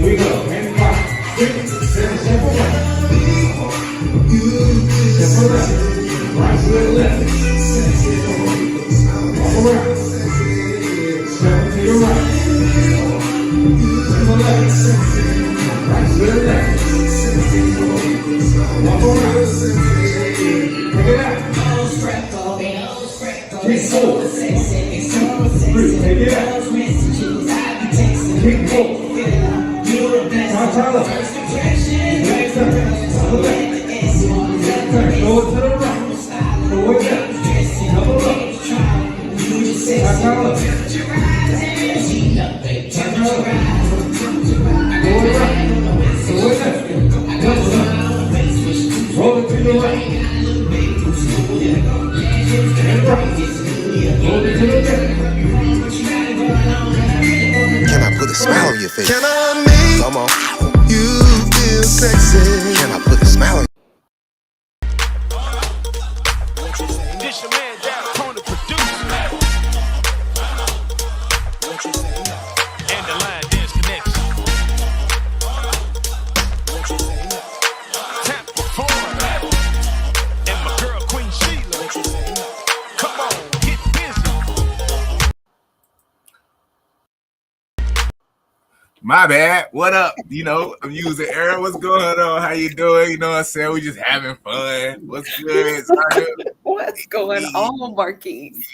we go. And 5, 6, 7, step away. Step around. Right to the left. Walk around. Step to your right. Step left. Right to the left. Walk around. Take it out. 3, 4. 3, take it out. Kick 4. Top up. Next up. Double left. Go to the right. Go with that. Double up. Top up. Go with right. Go with that. Double up. Roll it to the right. And right. Roll it to the left. Can I put a smile on your face? Can I make Come on. you feel sexy? Can I put a smile on This your man down, Tony producer. And the line dance connection. Tap performer. And my girl Queen Sheila. Come on, get busy. My bad. What up? You know, I'm using Errol. What's going on? How you doing? You know what I'm saying? We just having fun. What's good? What's going on, Marquise?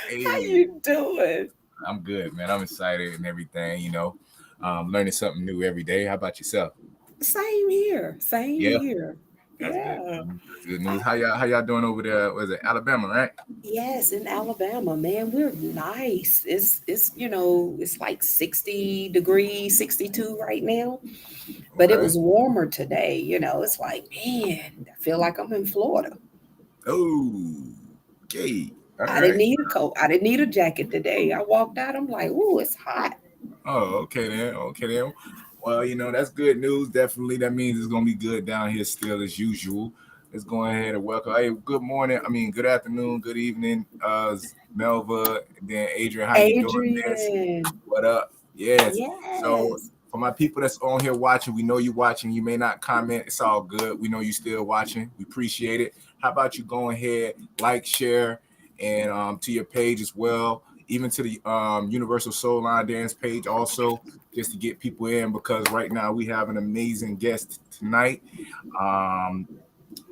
Hey. How you doing? I'm good, man. I'm excited and everything, you know. Learning something new every day. How about yourself? Same here. Same Yeah. here. That's Yeah. good. That's good news. How y'all doing over there? Was it Alabama, right? Yes, in Alabama, man, we're nice. It's you know, it's like 60 degrees, 62 right now. But it Okay. was warmer today, you know. It's like, man, I feel like I'm in Florida. Oh, okay. All I didn't right. need a coat. I didn't need a jacket today. I walked out, I'm like, ooh, it's hot. Oh, okay then. Okay then. Well, you know, that's good news. Definitely. That means it's gonna be good down here still as usual. Let's go ahead and welcome. Hey, good morning. I mean, good afternoon, good evening, Melva, and then Adrian. How you doing, miss? Adrian. What up? Yes. So Yes. for my people that's on here watching, we know you watching. You may not comment. It's all good. We know you still watching. We appreciate it. How about you go ahead, like, share, and to your page as well, even to the Universal Soul Line Dance page also, just to get people in, because right now we have an amazing guest tonight.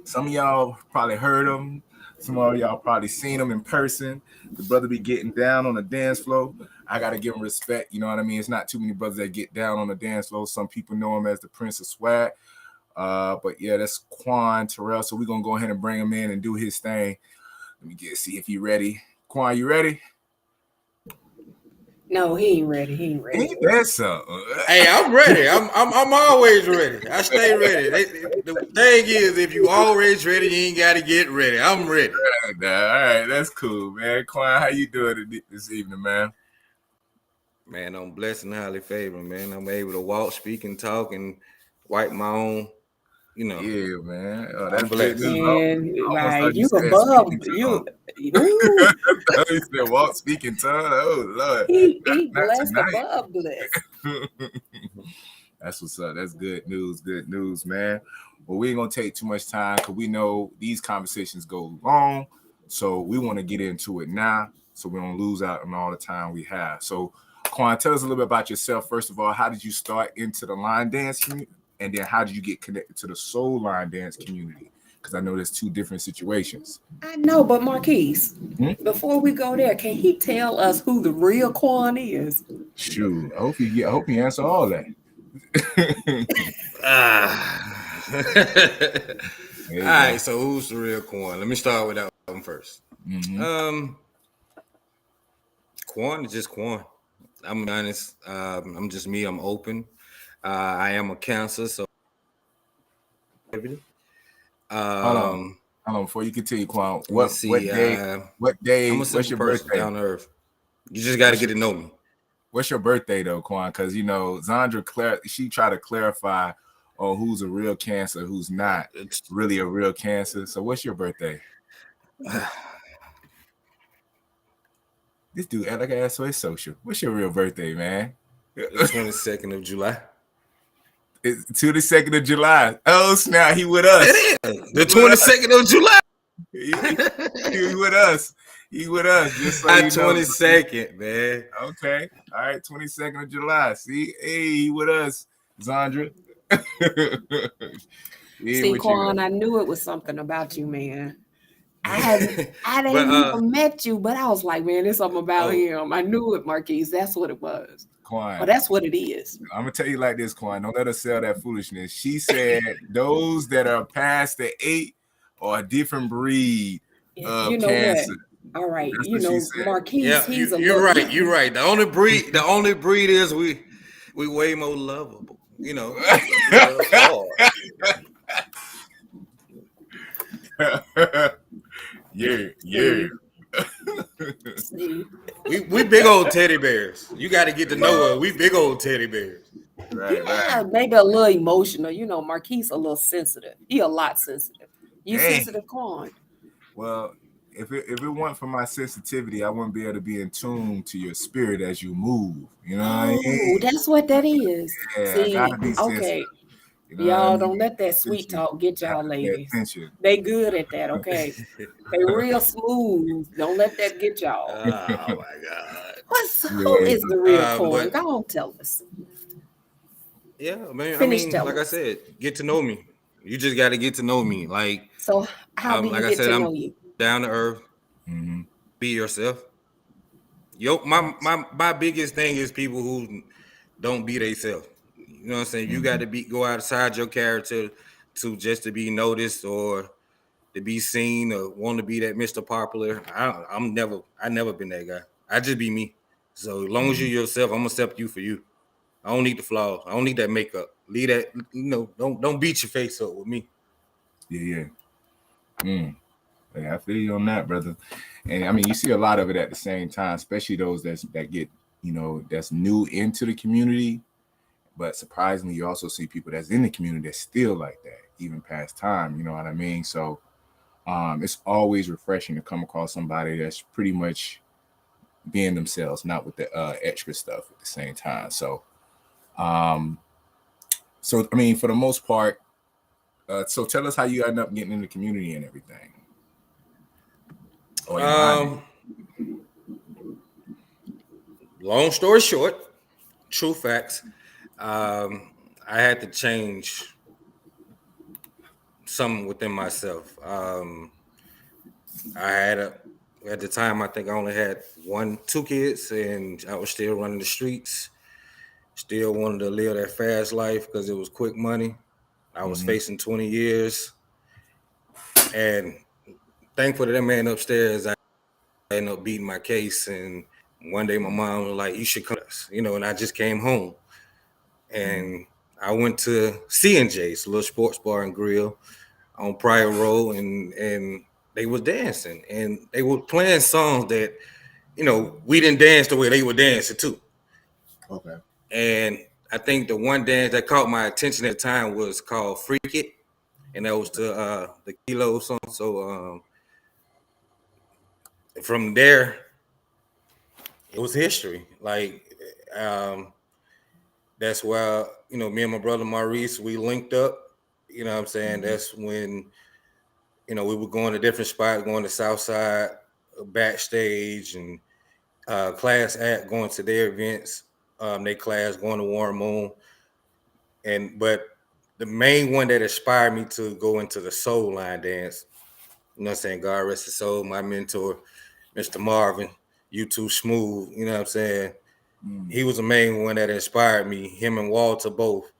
Some of y'all probably heard him. Some of y'all probably seen him in person. The brother be getting down on the dance floor. I gotta give him respect. You know what I mean? It's not too many brothers that get down on the dance floor. Some people know him as the Prince of Swag. But yeah, that's Quan Terrell. So we're gonna go ahead and bring him in and do his thing. Let me see if he ready. Quan, you ready? No, he ain't ready. He ain't ready. Ain't that something? Hey, I'm ready. I'm always ready. I stay ready. The thing is, if you always ready, you ain't got to get ready. I'm ready. All right, that's cool, man. Quan, how you doing this evening, man? Man, I'm blessed and highly favored, man. I'm able to walk, speak, and talk, and wipe my own. You know, Yeah, man. Oh, that's I'm good blessed. news. And I almost right, thought you you said above speaking you. tongue. Ooh, You said walk, speaking tongue. Oh Lord, he not blessed tonight. above blessed. That's what's up. That's good news. Good news, man. Well, we ain't gonna take too much time because we know these conversations go long, so we want to get into it now, so we don't lose out on all the time we have. So, Quan, tell us a little bit about yourself. First of all, how did you start into the line dance community, and then how did you get connected to the soul line dance community? Because I know there's two different situations. I know, but Marquise, before we go there, can he tell us who the real Quan is? Shoot, I hope you answer all that. All right, so who's the real Quan? Let me start with that one first. Mm-hmm. Quan is just Quan. I'm honest. I'm just me. I'm open. I am a Cancer, so. Hold on. Before you continue, Quan, Let me see. what day? I'm a What's simple your person, birthday? down to earth. You just got to get to know me. What's your birthday though, Quan? Because you know Zandra, she tried to clarify on who's a real Cancer, who's not really a real Cancer. So what's your birthday? This dude act like an asshole social. What's your real birthday, man? The 22nd of July. It's 22nd of July. Oh snap, he with us. It is the 22nd of July. He with us. He with us. Just so you know. 22nd, man. Okay. All right. 22nd of July. See, hey, he with us, Zandra. See, Quan, I knew it was something about you, man. I didn't But, even met you, but I was like, man, there's something about him. I knew it, Marquise. That's what it was. Quan. But that's what it is. I'm gonna tell you like this, Quan. Don't let her sell that foolishness. She said those that are past the 8 are a different breed of You know cancer. what? All right, That's you what she know, said. Marquise, yeah, he's a you're little- right. You're right. The only breed is we way more lovable. You know. Yeah. See, We big old teddy bears. You got to get to know us. We big old teddy bears. yeah, maybe a little emotional. You know, Marquise a little sensitive. He a lot sensitive. You Dang. sensitive, Quan? Well, if it weren't for my sensitivity, I wouldn't be able to be in tune to your spirit as you move. You know what I mean? That's what that is. Yeah, See, I gotta be sensitive. okay. You know Y'all what I mean? don't let that sweet talk get y'all ladies. They good at that, okay? They real smooth. Don't let that get y'all. Oh my God. Who is the real Quan? but- Go on, tell us. Yeah, man. Finish I mean, telling like I us. said, get to know me. You just got to get to know me. Like, So how do you like I get said, to I'm know you? down to earth. Mm-hmm. Be yourself. My biggest thing is people who don't be themselves. You know what I'm saying? You got to go outside your character to just to be noticed or to be seen or want to be that Mr. Popular. I never been that guy. I just be me. So as long as you're yourself, I'm gonna accept you for you. I don't need the flaws. I don't need that makeup. Leave that. Don't beat your face up with me. Yeah. Yeah, I feel you on that, brother. And I mean, you see a lot of it at the same time, especially those that get, that's new into the community. But surprisingly, you also see people that's in the community that's still like that, even past time. You know what I mean? So it's always refreshing to come across somebody that's pretty much being themselves, not with the extra stuff at the same time. So, I mean, for the most part, so tell us how you end up getting in the community and everything. Long story short, true facts. I had to change something within myself. I had at the time, I think I only had 2 kids, and I was still running the streets. Still wanted to live that fast life because it was quick money. I was facing 20 years, and thankful to that man upstairs, I ended up beating my case. And one day, my mom was like, "You should come," and I just came home, and I went to C&J's, a little sports bar and grill on Pryor Road, and they was dancing, and they were playing songs that, we didn't dance the way they were dancing too. Okay. And I think the one dance that caught my attention at the time was called Freak It, and that was the Kilo song. So from there, it was history. Like that's why, me and my brother Maurice, we linked up. You know what I'm saying? That's when, we were going to different spots, going to Southside, backstage, and class act going to their events, their class going to Warren Moon. But the main one that inspired me to go into the soul line dance, you know what I'm saying? God rest his soul, my mentor, Mr. Marvin, you too smooth, you know what I'm saying? He was the main one that inspired me, him and Walter both.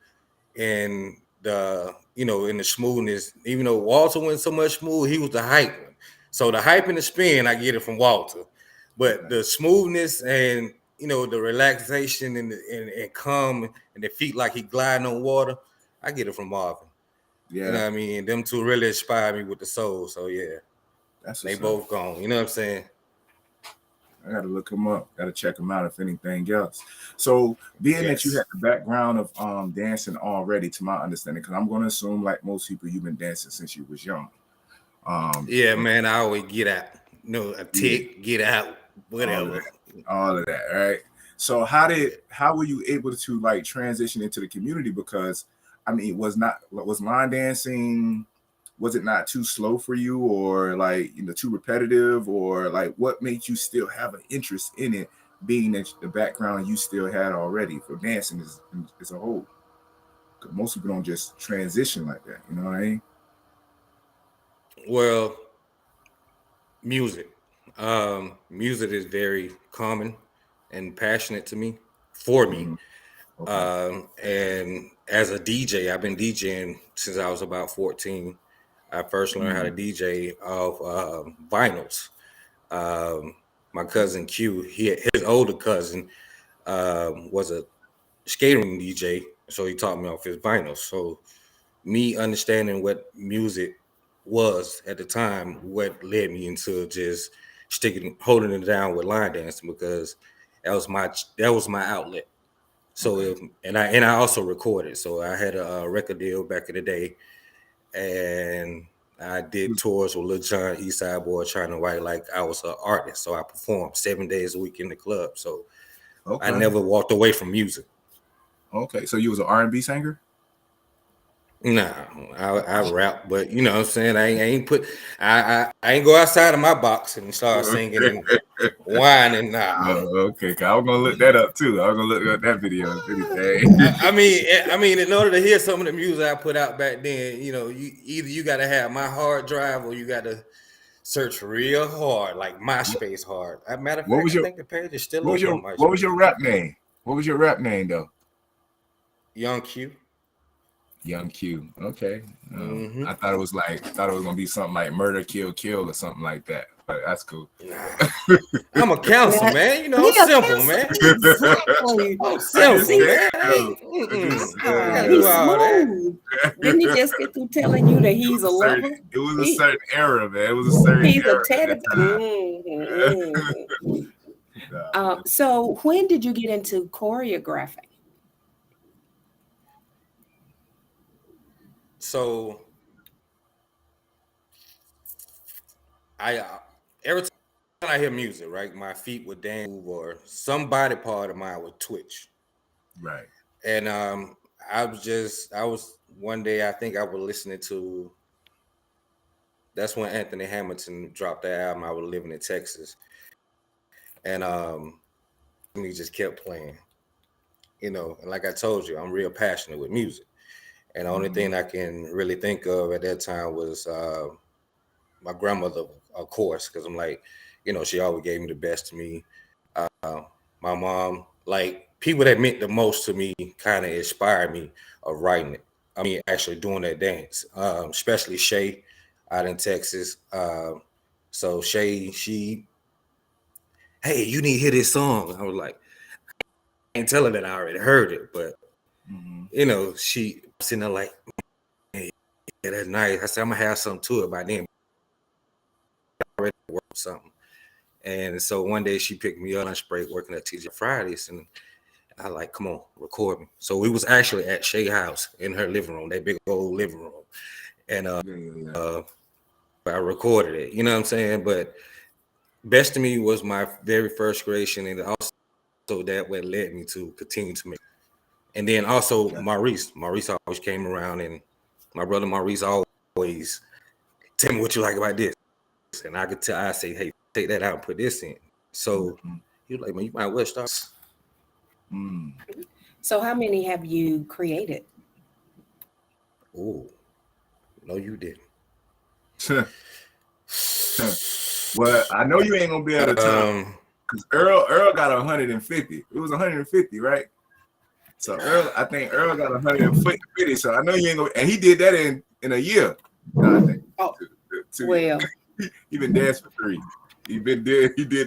And in the smoothness, even though Walter went so much smooth, he was the hype one. So the hype and the spin, I get it from Walter. But the smoothness and the relaxation and calm and the feet like he gliding on water, I get it from Marvin. Yeah. You know what I mean? Them two really inspired me with the soul. So yeah. They both gone. You know what I'm saying? I gotta look him up. Gotta check him out if anything else. So being that you had the background of dancing already, to my understanding, because I'm gonna assume, like most people, you've been dancing since you was young. Yeah, man. I always get out. A tick, get out, whatever. All of that, right? So how were you able to like transition into the community? Because I mean, was line dancing? Was it not too slow for you, or like too repetitive, or like what made you still have an interest in it, being that the background you still had already for dancing as a whole? Because most people don't just transition like that. You know what I mean? Well, music. Music is very common and passionate to me, for me. Mhm. Okay. And as a DJ, I've been DJing since I was about 14. I first learned how to DJ off vinyls. My cousin Q, his older cousin was a skating DJ, so he taught me off his vinyls. So me understanding what music was at the time, what led me into just holding it down with line dancing, because that was my outlet. So and I also recorded. So I had a record deal back in the day, and I did tours with Lil Jon, East Side Boy, China White, like I was an artist. So I performed 7 days a week in the club. So I Okay. never walked away from music. Okay. So you was an R&B singer? Nah, I rap, but you know what I'm saying? I ain't I ain't go outside of my box and start singing and whining. Nah. Okay. I was gonna look that up too. I was gonna look up that video if anything. I mean, in order to hear some of the music I put out back then, you got to have my hard drive, or you got to search real hard, like MySpace hard. As a matter of What fact, was I your think the page is still what was up your on MySpace. what was your rap name? What was your rap name though? Young Q. Young Q. Okay. Mm-hmm. I thought it was gonna be something like Murder Kill Kill or something like that. But that's cool. Nah. I'm a counselor, man. I'm Yeah, simple, man. exactly. I'm simple, man. He's all that. smooth. Didn't he just get through telling you that he's a lover? It was a certain era, man. It was a certain He's a era. teddy. So when did you get into choreographing? So I every time I hear music, right, my feet would dance, or some body part of mine would twitch. Right. And I was one day, I think I was listening to, that's when Anthony Hamilton dropped that album. I was living in Texas, and he just kept playing, and like I told you, I'm real passionate with music, and the only thing I can really think of at that time was my grandmother, of course, because I'm like, she always gave me the best to me. My mom, like, people that meant the most to me kind of inspired me of writing it. I mean, actually doing that dance, especially Shay out in Texas. So Shay, hey, you need to hear this song. I was like, I ain't tell her that I already heard it, but she sitting there like, hey, yeah, that's nice. I said, I'm gonna have something to it by then. I already worked something. And so one day she picked me up on lunch break working at TJ Fridays, and I like, come on, record me. So we was actually at Shay house in her living room, that big old living room. And I recorded it, you know what I'm saying? But Best to Me was my very first creation, and also that what led me to continue to make. And then also Maurice always came around, and my brother Maurice always tell me what you like about this. And I say, hey, take that out and put this in. So he was like, man, you might well start. So how many have you created? Oh, no, you didn't. Well, I know you ain't gonna be able to tell, because Earl got 150. It was 150, right? So I think Earl got 150. So I know you ain't gonna, and he did that in a year. I think. Oh, two well, he been dancing for 3. He did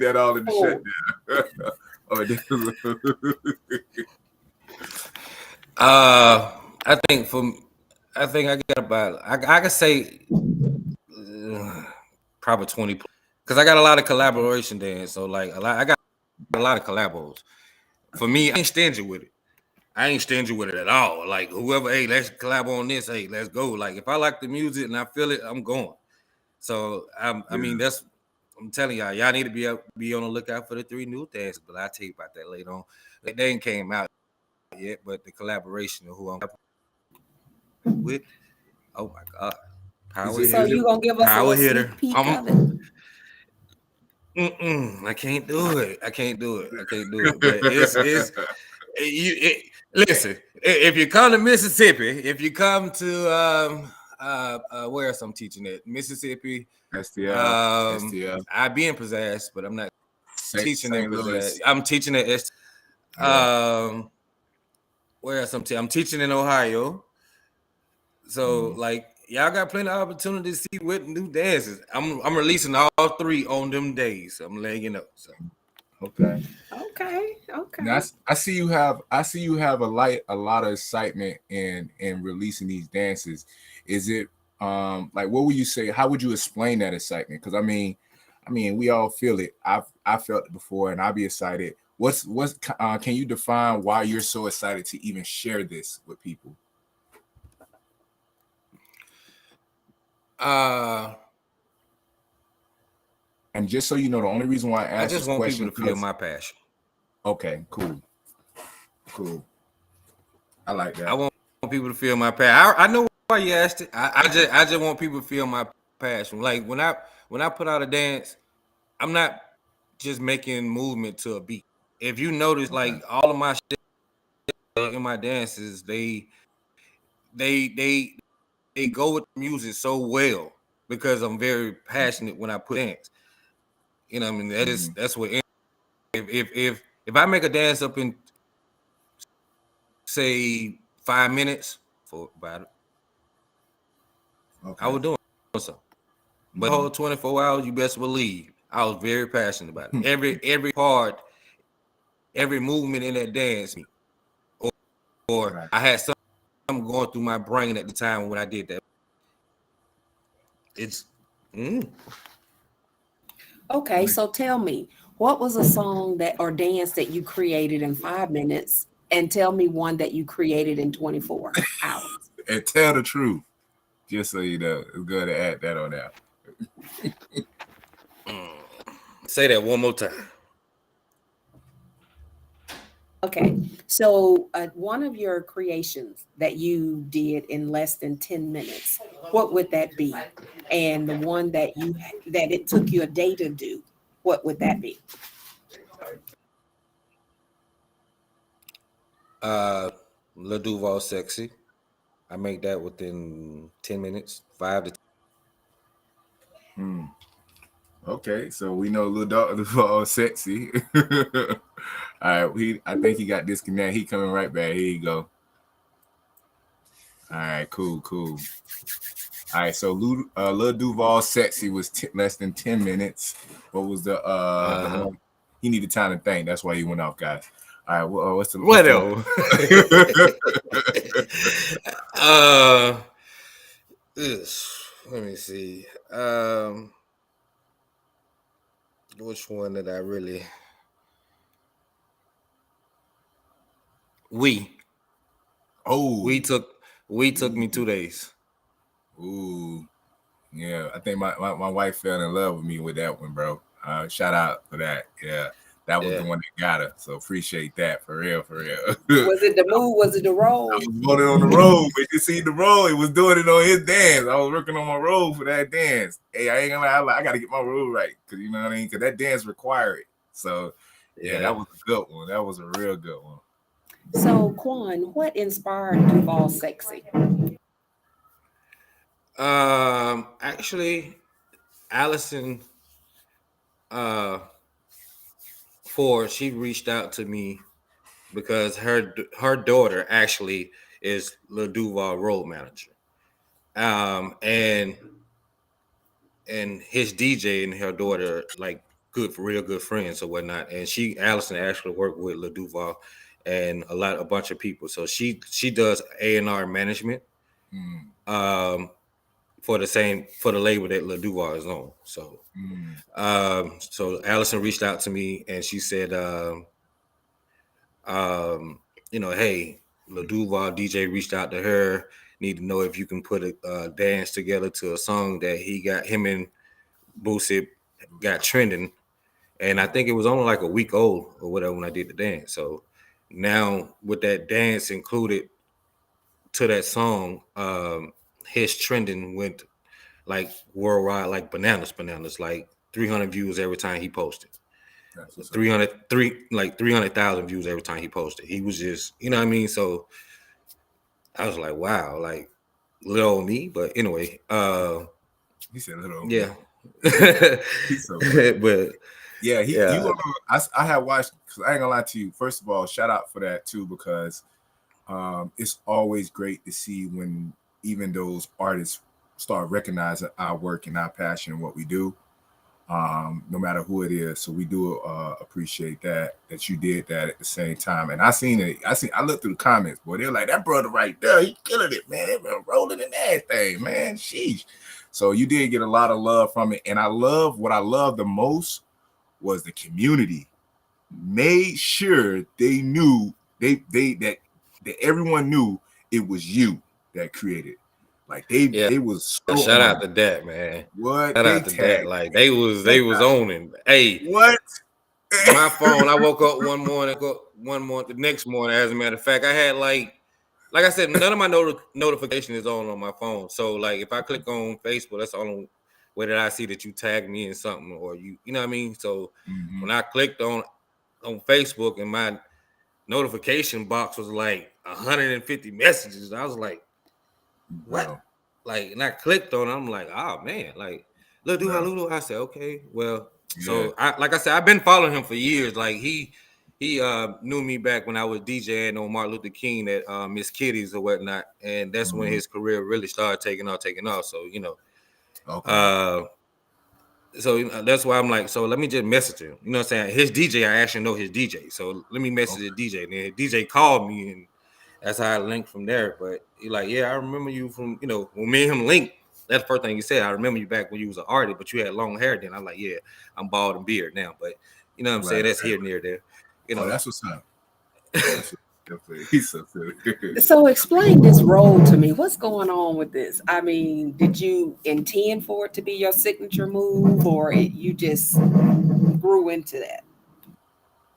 that all in the shutdown. I think I got about, I could say probably 20, because I got a lot of collaboration dance. So like I got a lot of collabos. For me, I ain't stingy with it. I ain't stingy with it at all. Like whoever, hey, let's collab on this. Hey, let's go. Like if I like the music and I feel it, I'm going. So I mean, I'm telling y'all need to be on the lookout for the 3 new dances. But I'll tell you about that later on. They ain't came out yet, but the collaboration of who I'm. with. Oh my God, power it- So is hitter, it- you gonna give us a power little hitter. sneak peek of it? I can't do it. I can't do it. I can't do it. But listen. If you come to Mississippi, if you come to where else I'm teaching at Mississippi, STL, STL, I be in Pizzazz, but I'm not teaching in St. Pizzazz. Louis. I'm teaching at Yeah. where else I'm teaching in Ohio. So like y'all got plenty of opportunities to see what new dances. I'm releasing all 3 on them days. I'm letting you know. So Okay. Okay, okay. Now, I see you have a lot of excitement in releasing these dances. Is it like what would you say? How would you explain that excitement? Because I mean we all feel it. I felt it before, and I'll be excited. Can you define why you're so excited to even share this with people? And just so you know, the only reason why I I asked just this want question people to feel my passion. okay, cool. I like that. I want people to feel my passion. I know why you asked it. I just want people to feel my passion. Like when I put out a dance, I'm not just making movement to a beat. If you notice, like all of my shit in my dances, they go with the music so well because I'm very passionate when I put dance. You know what I mean? That's what if I make a dance up in say 5 minutes for about it, I was doing something. But the whole 24 hours, you best believe I was very passionate about it. Every part, every movement in that dance, or I had something going through my brain at the time when I did that. It's Okay, so tell me, what was a song that or dance that you created in 5 minutes, and tell me one that you created in 24 hours. And tell the truth. Just so you know, it's good to add that on there. say that one more time. Okay, so one of your creations that you did in less than 10 minutes, what would that be? And the one that it took you a day to do, what would that be? Lil Duval Sexy. I make that within 10 minutes, 5 to 10. Okay, so we know Lil Dog Sexy. All right, I think he got disconnected. He coming right back. Here you go. All right, cool. All right, so Lil Duval Sexy was less than 10 minutes. What was the one? He needed time to think. That's why he went off, guys. All right, what's the Whatever. Let me see. Which one did I really? We took me 2 days. Ooh, yeah. I think my wife fell in love with me with that one, bro. Shout out for that. Yeah, that was the one that got her. So appreciate that for real. Was it the move? Was it the roll? I was running on the road, but you see the roll, he was doing it on his dance. I was working on my roll for that dance. Hey, I ain't gonna lie, I gotta get my roll right, because you know what I mean? Because that dance required it. So yeah, that was a good one. That was a real good one. So Quan, what inspired Duval Sexy? Actually, Allison Ford, she reached out to me because her daughter actually is Lil Duval road manager. And his DJ and her daughter like real good friends or whatnot. And Allison actually worked with Lil Duval and a bunch of people. So she does A&R management for the label that Lil Duval is on. So so Allison reached out to me and she said hey, Lil Duval DJ reached out to her, need to know if you can put a dance together to a song that him and Boosie got trending. And I think it was only like a week old or whatever when I did the dance. So now with that dance included to that song, his trending went like worldwide, like bananas, like 300 views every time he posted. That's what's up. 300,000 views every time he posted. He was just, you know what I mean? So I was like, wow, like little old me. But anyway, He said little old yeah. He's so funny. But yeah, yeah. I had watched, because I ain't gonna lie to you. First of all, shout out for that too, because it's always great to see when even those artists start recognizing our work and our passion and what we do, no matter who it is. So we do appreciate that you did that at the same time. And I looked through the comments, boy, they're like, that brother right there, he killing it, man. They been rolling in that thing, man. Sheesh. So you did get a lot of love from it. And what I love the most was the community made sure they knew that everyone knew it was you that created. Like they was so shout out to that, man. What Shout they out to that. Like they was out. on him. Hey, what? My phone, I woke up one morning, the next morning, as a matter of fact, I had like I said, none of my notification is on my phone. So like if I click on Facebook, that's the only way that I see that you tagged me in something, or you know what I mean? So when I clicked on Facebook and my notification box was like 150 messages, I was like, what? Bro. Like, and I clicked on it, I'm like, oh man, like look, do Lulu. I said, okay, well, so like I said, I've been following him for years. Like he knew me back when I was DJing on Martin Luther King at Miss Kitty's or whatnot, and that's when his career really started taking off. So you know, so that's why I'm like, so let me just message him. You know what I'm saying? His DJ, I actually know his DJ, so let me message the DJ. And then his DJ called me, and that's how I linked from there. But he like, yeah, I remember you from, you know, when me and him linked. That's the first thing he said. I remember you back when you was an artist, but you had long hair then. I'm like, yeah, I'm bald and beard now. But you know what I'm saying? That's here, near there. You know, that's what's up. He's so silly. So explain this role to me. What's going on with this? I mean, did you intend for it to be your signature move, or you just grew into that?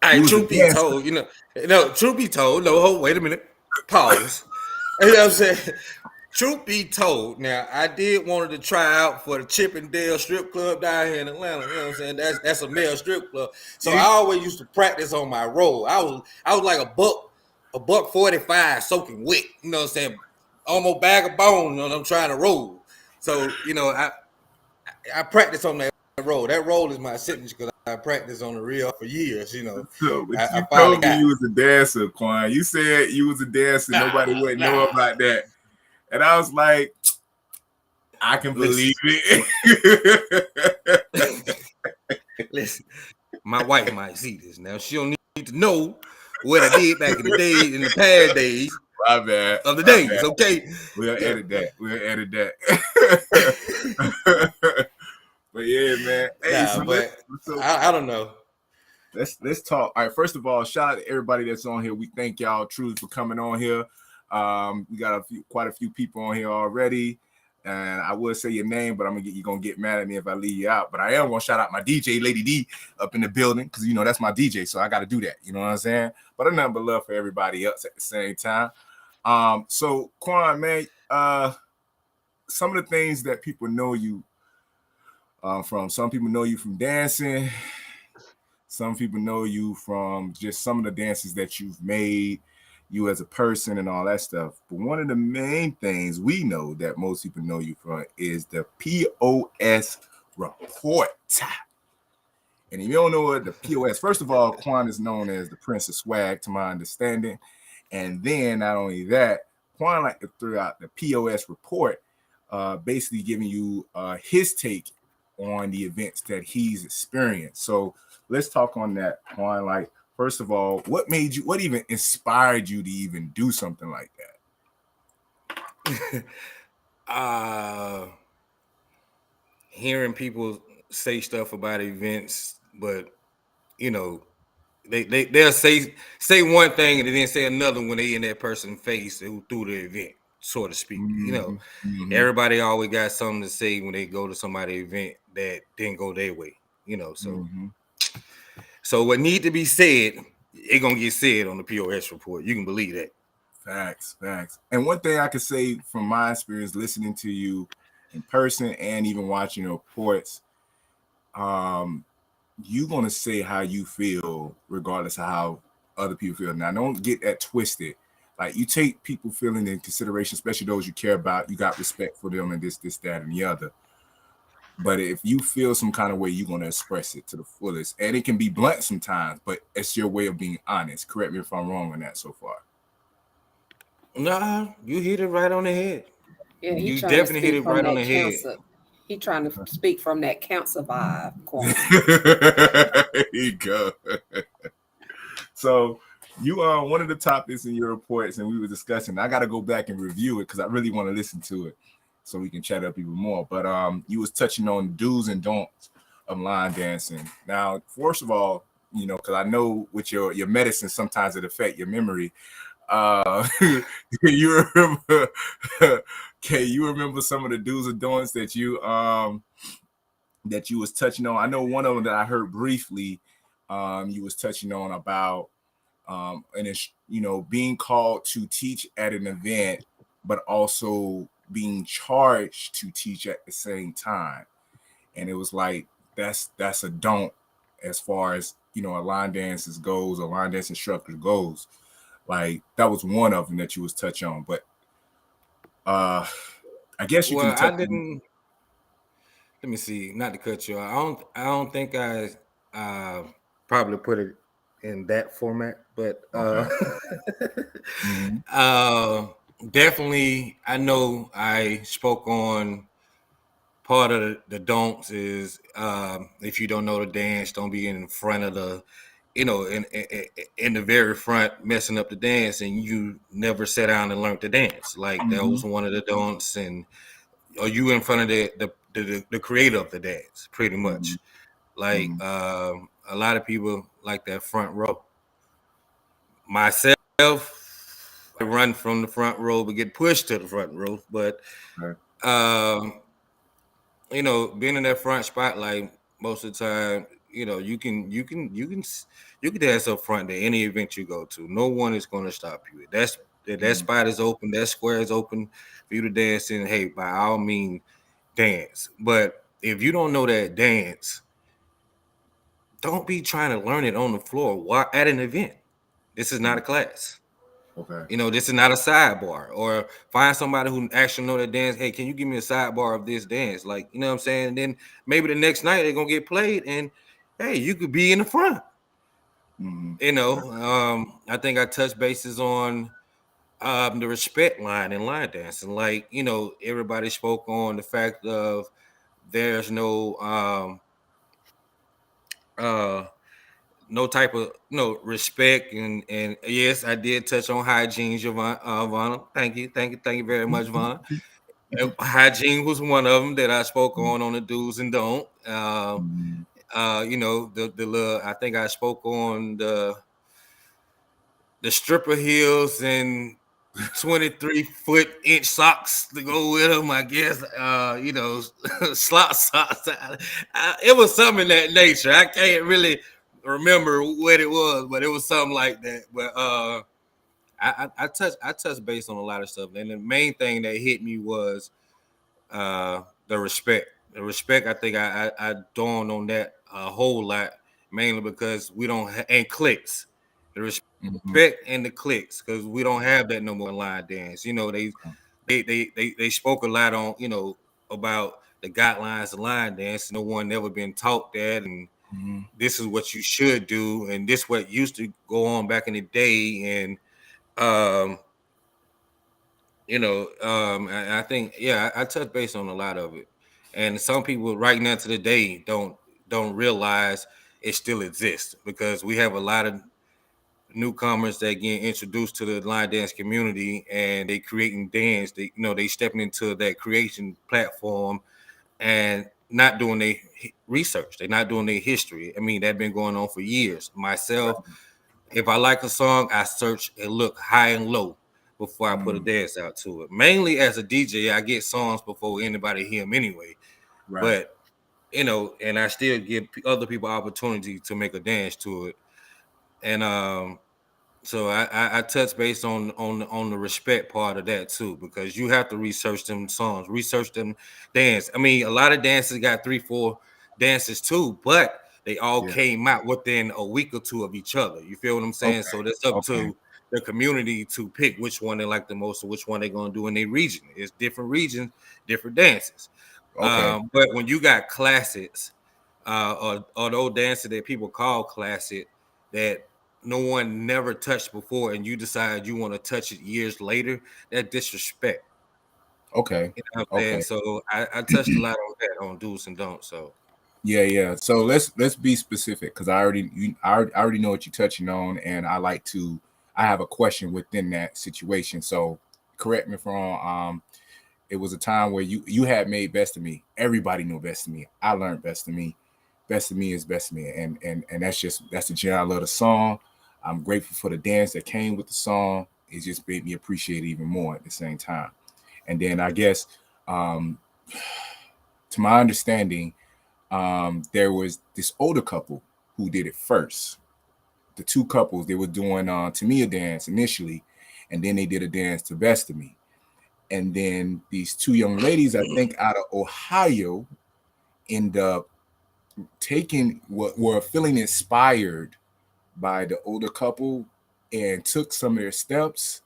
All right, truth be told, wait a minute. Pause. You know what I'm saying? Truth be told, now I did wanted to try out for the Chippendale strip club down here in Atlanta. You know what I'm saying? That's a male strip club. So I always used to practice on my roll. I was like a buck 45 soaking wet. You know what I'm saying? Almost bag of bone. You know, I'm trying to roll. So you know, I practice on that roll. That roll is my signature because I practiced on the reel for years. You know, so, but you told me you was a dancer, Quan. You said you was a dancer. Nobody wouldn't know about that. And I was like, I can believe it. Listen, my wife might see this now. She don't need to know what I did back in the day, in the past days. My bad. Of the days, okay? We'll edit that. But yeah, man. Hey, I don't know. Let's talk. All right, first of all, shout out to everybody that's on here. We thank y'all truly for coming on here. We got quite a few people on here already, and I will say your name, but you're gonna get mad at me if I leave you out. But I am gonna shout out my DJ, Lady D, up in the building, because you know that's my DJ, so I got to do that. You know what I'm saying? But I'm nothing but love for everybody else at the same time. So Quan, man, some of the things that people know you from. Some people know you from dancing. Some people know you from just some of the dances that you've made, you as a person and all that stuff. But one of the main things we know that most people know you from is the POS report. And if you don't know what the POS, first of all, Quan is known as the Prince of Swag, to my understanding. And then not only that, Quan like to throw out the POS report, basically giving you his take on the events that he's experienced. So let's talk on that, Quan. Like, first of all, what even inspired you to even do something like that? Hearing people say stuff about events, but you know, they'll say one thing and then say another when they in that person's face who threw the event, so to speak. You know, everybody always got something to say when they go to somebody's event that didn't go their way. You know, so so what need to be said, it gonna get said on the POS report. You can believe that. Facts. And one thing I could say from my experience listening to you in person and even watching your reports, um, you're gonna say how you feel regardless of how other people feel. Now, don't get that twisted. Like you take people feeling in consideration, especially those you care about. You got respect for them, and this, that, and the other. But if you feel some kind of way, you're gonna express it to the fullest, and it can be blunt sometimes. But it's your way of being honest. Correct me if I'm wrong on that so far. Nah, you hit it right on the head. Yeah, he You trying to definitely hit speak it from right on that the head. cancer. He trying to speak from that cancer vibe, Quan. There you go. So you are one of the topics in your reports, and we were discussing. I got to go back and review it because I really want to listen to it, so we can chat up even more. But you was touching on do's and don'ts of line dancing. Now, first of all, because I know with your medicine sometimes it affect your memory. Can you remember? Can you remember some of the do's and don'ts that you was touching on? I know one of them that I heard briefly. You was touching on about and it's being called to teach at an event, but also being charged to teach at the same time. And it was like that's a don't as far as a line dances goes, a line dance instructor goes. Like that was one of them that you was touch on, but I guess you can Well, I touch on. didn't. Let me see. Not to cut you off. I don't think I uh, probably put it in that format, but Okay. Mm-hmm. uh, definitely. I know I spoke on part of the don'ts is if you don't know the dance, don't be in front of the, in the very front messing up the dance, and you never sat down and learned the dance. Like that Mm-hmm. was one of the don'ts. And are you in front of the creator of the dance, pretty Mm-hmm. much? Like Mm-hmm. a lot of people like that front row. Myself, I run from the front row but get pushed to the front row. But Okay. um, being in that front spotlight most of the time, you can dance up front to any event you go to. No one is going to stop you. That Mm-hmm. spot is open, that square is open for you to dance in. Hey, by all means, dance. But if you don't know that dance, don't be trying to learn it on the floor while at an event. This is not a class. Okay. This is not a sidebar. Or find somebody who actually know that dance. Hey, can you give me a sidebar of this dance? Like, you know what I'm saying? And then maybe the next night they're gonna get played, and hey, you could be in the front. Mm-hmm. I think I touched bases on the respect line in line dancing. Like, everybody spoke on the fact of there's uh no type of respect, and yes, I did touch on hygiene, Vonna. Thank you very much, Vonna. Hygiene was one of them that I spoke on the do's and don't. Mm-hmm. The little, I think I spoke on the stripper heels and 23-foot-inch socks to go with them. I guess slot socks. It was something in that nature. I can't really remember what it was, but it was something like that. But I touched base on a lot of stuff, and the main thing that hit me was the respect. The respect. I think I dawned on that a whole lot, mainly because we don't and clicks. The Mm-hmm. respect and the clicks, because we don't have that no more in line dance. They spoke a lot on about the guidelines of line dance. No one ever been taught that, and Mm-hmm. this is what you should do, and this what used to go on back in the day. And um I think, yeah, I touched base on a lot of it, and some people right now to the day don't realize it still exists, because we have a lot of newcomers that get introduced to the line dance community, and they creating dance. They stepping into that creation platform and not doing their research. They're not doing their history. I mean, that's been going on for years. Myself, if I like a song, I search and look high and low before I put a Mm-hmm. dance out to it. Mainly as a DJ, I get songs before anybody hear them anyway. Right. But and I still give other people opportunity to make a dance to it. And So I touch based on the respect part of that too, because you have to research them songs, research them dance. I mean, a lot of dances got 3-4 dances too, but they all Yeah. came out within a week or two of each other. You feel what I'm saying? Okay. So that's up Okay. to the community to pick which one they like the most or which one they're gonna do in their region. It's different regions, different dances. Okay. But when you got classics, or those dances that people call classic that no one never touched before, and you decide you want to touch it years later, that disrespect. Okay. You know what I'm saying? Okay. So I touched a lot on that on do's and don'ts. So Yeah, yeah. So let's be specific because I already know what you're touching on, and I have a question within that situation. So correct me if I'm wrong. It was a time where you had made Best of Me. Everybody knew Best of Me. I learned Best of Me. Best of Me is Best of Me, and that's the genre. I love the song. I'm grateful for the dance that came with the song. It just made me appreciate it even more at the same time. And then I guess, um, to my understanding, there was this older couple who did it first. The two couples, they were doing To Me a Dance initially, and then they did a dance to Best of Me. And then these two young ladies, I think out of Ohio, end up taking what were feeling inspired by the older couple and took some of their steps,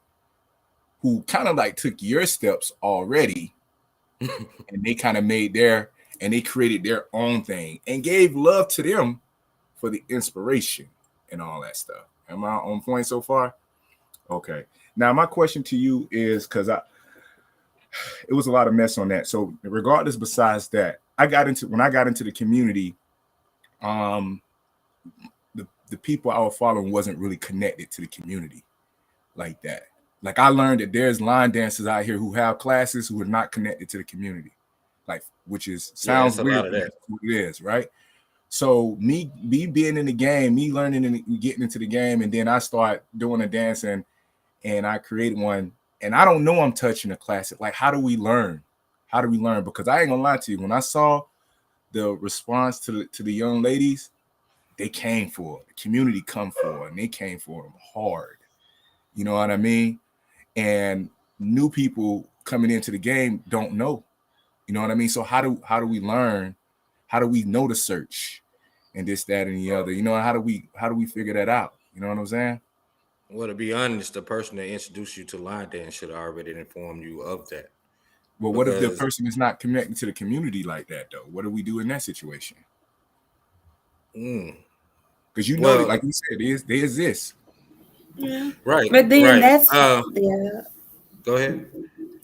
who kind of like took your steps already, and they kind of made and they created their own thing and gave love to them for the inspiration and all that stuff. Am I on point so far? Okay. Now my question to you is, because it was a lot of mess on that. So regardless, besides that, when I got into the community, um, the people I was following wasn't really connected to the community like that. Like I learned that there's line dancers out here who have classes who are not connected to the community, like which is yeah, sounds it's a lot weird, of but that. that's what it is, right? So me being in the game, me learning and getting into the game, and then I start doing a dance and I create one, and I don't know I'm touching a classic. Like, how do we learn? How do we learn? Because I ain't gonna lie to you, when I saw the response to the young ladies, they came for it. The community come for it, and they came for them hard. You know what I mean? And new people coming into the game don't know. You know what I mean? So how do we learn? How do we know the search and this, that, and the other? You know, how do we figure that out? You know what I'm saying? Well, to be honest, the person that introduced you to line dance should have already informed you of that. Well, what if the Because person is not connected to the community like that though? What do we do in that situation? mm, Because you know that, well, like you said, they exist. Yeah. right, But then right. yeah, Go ahead.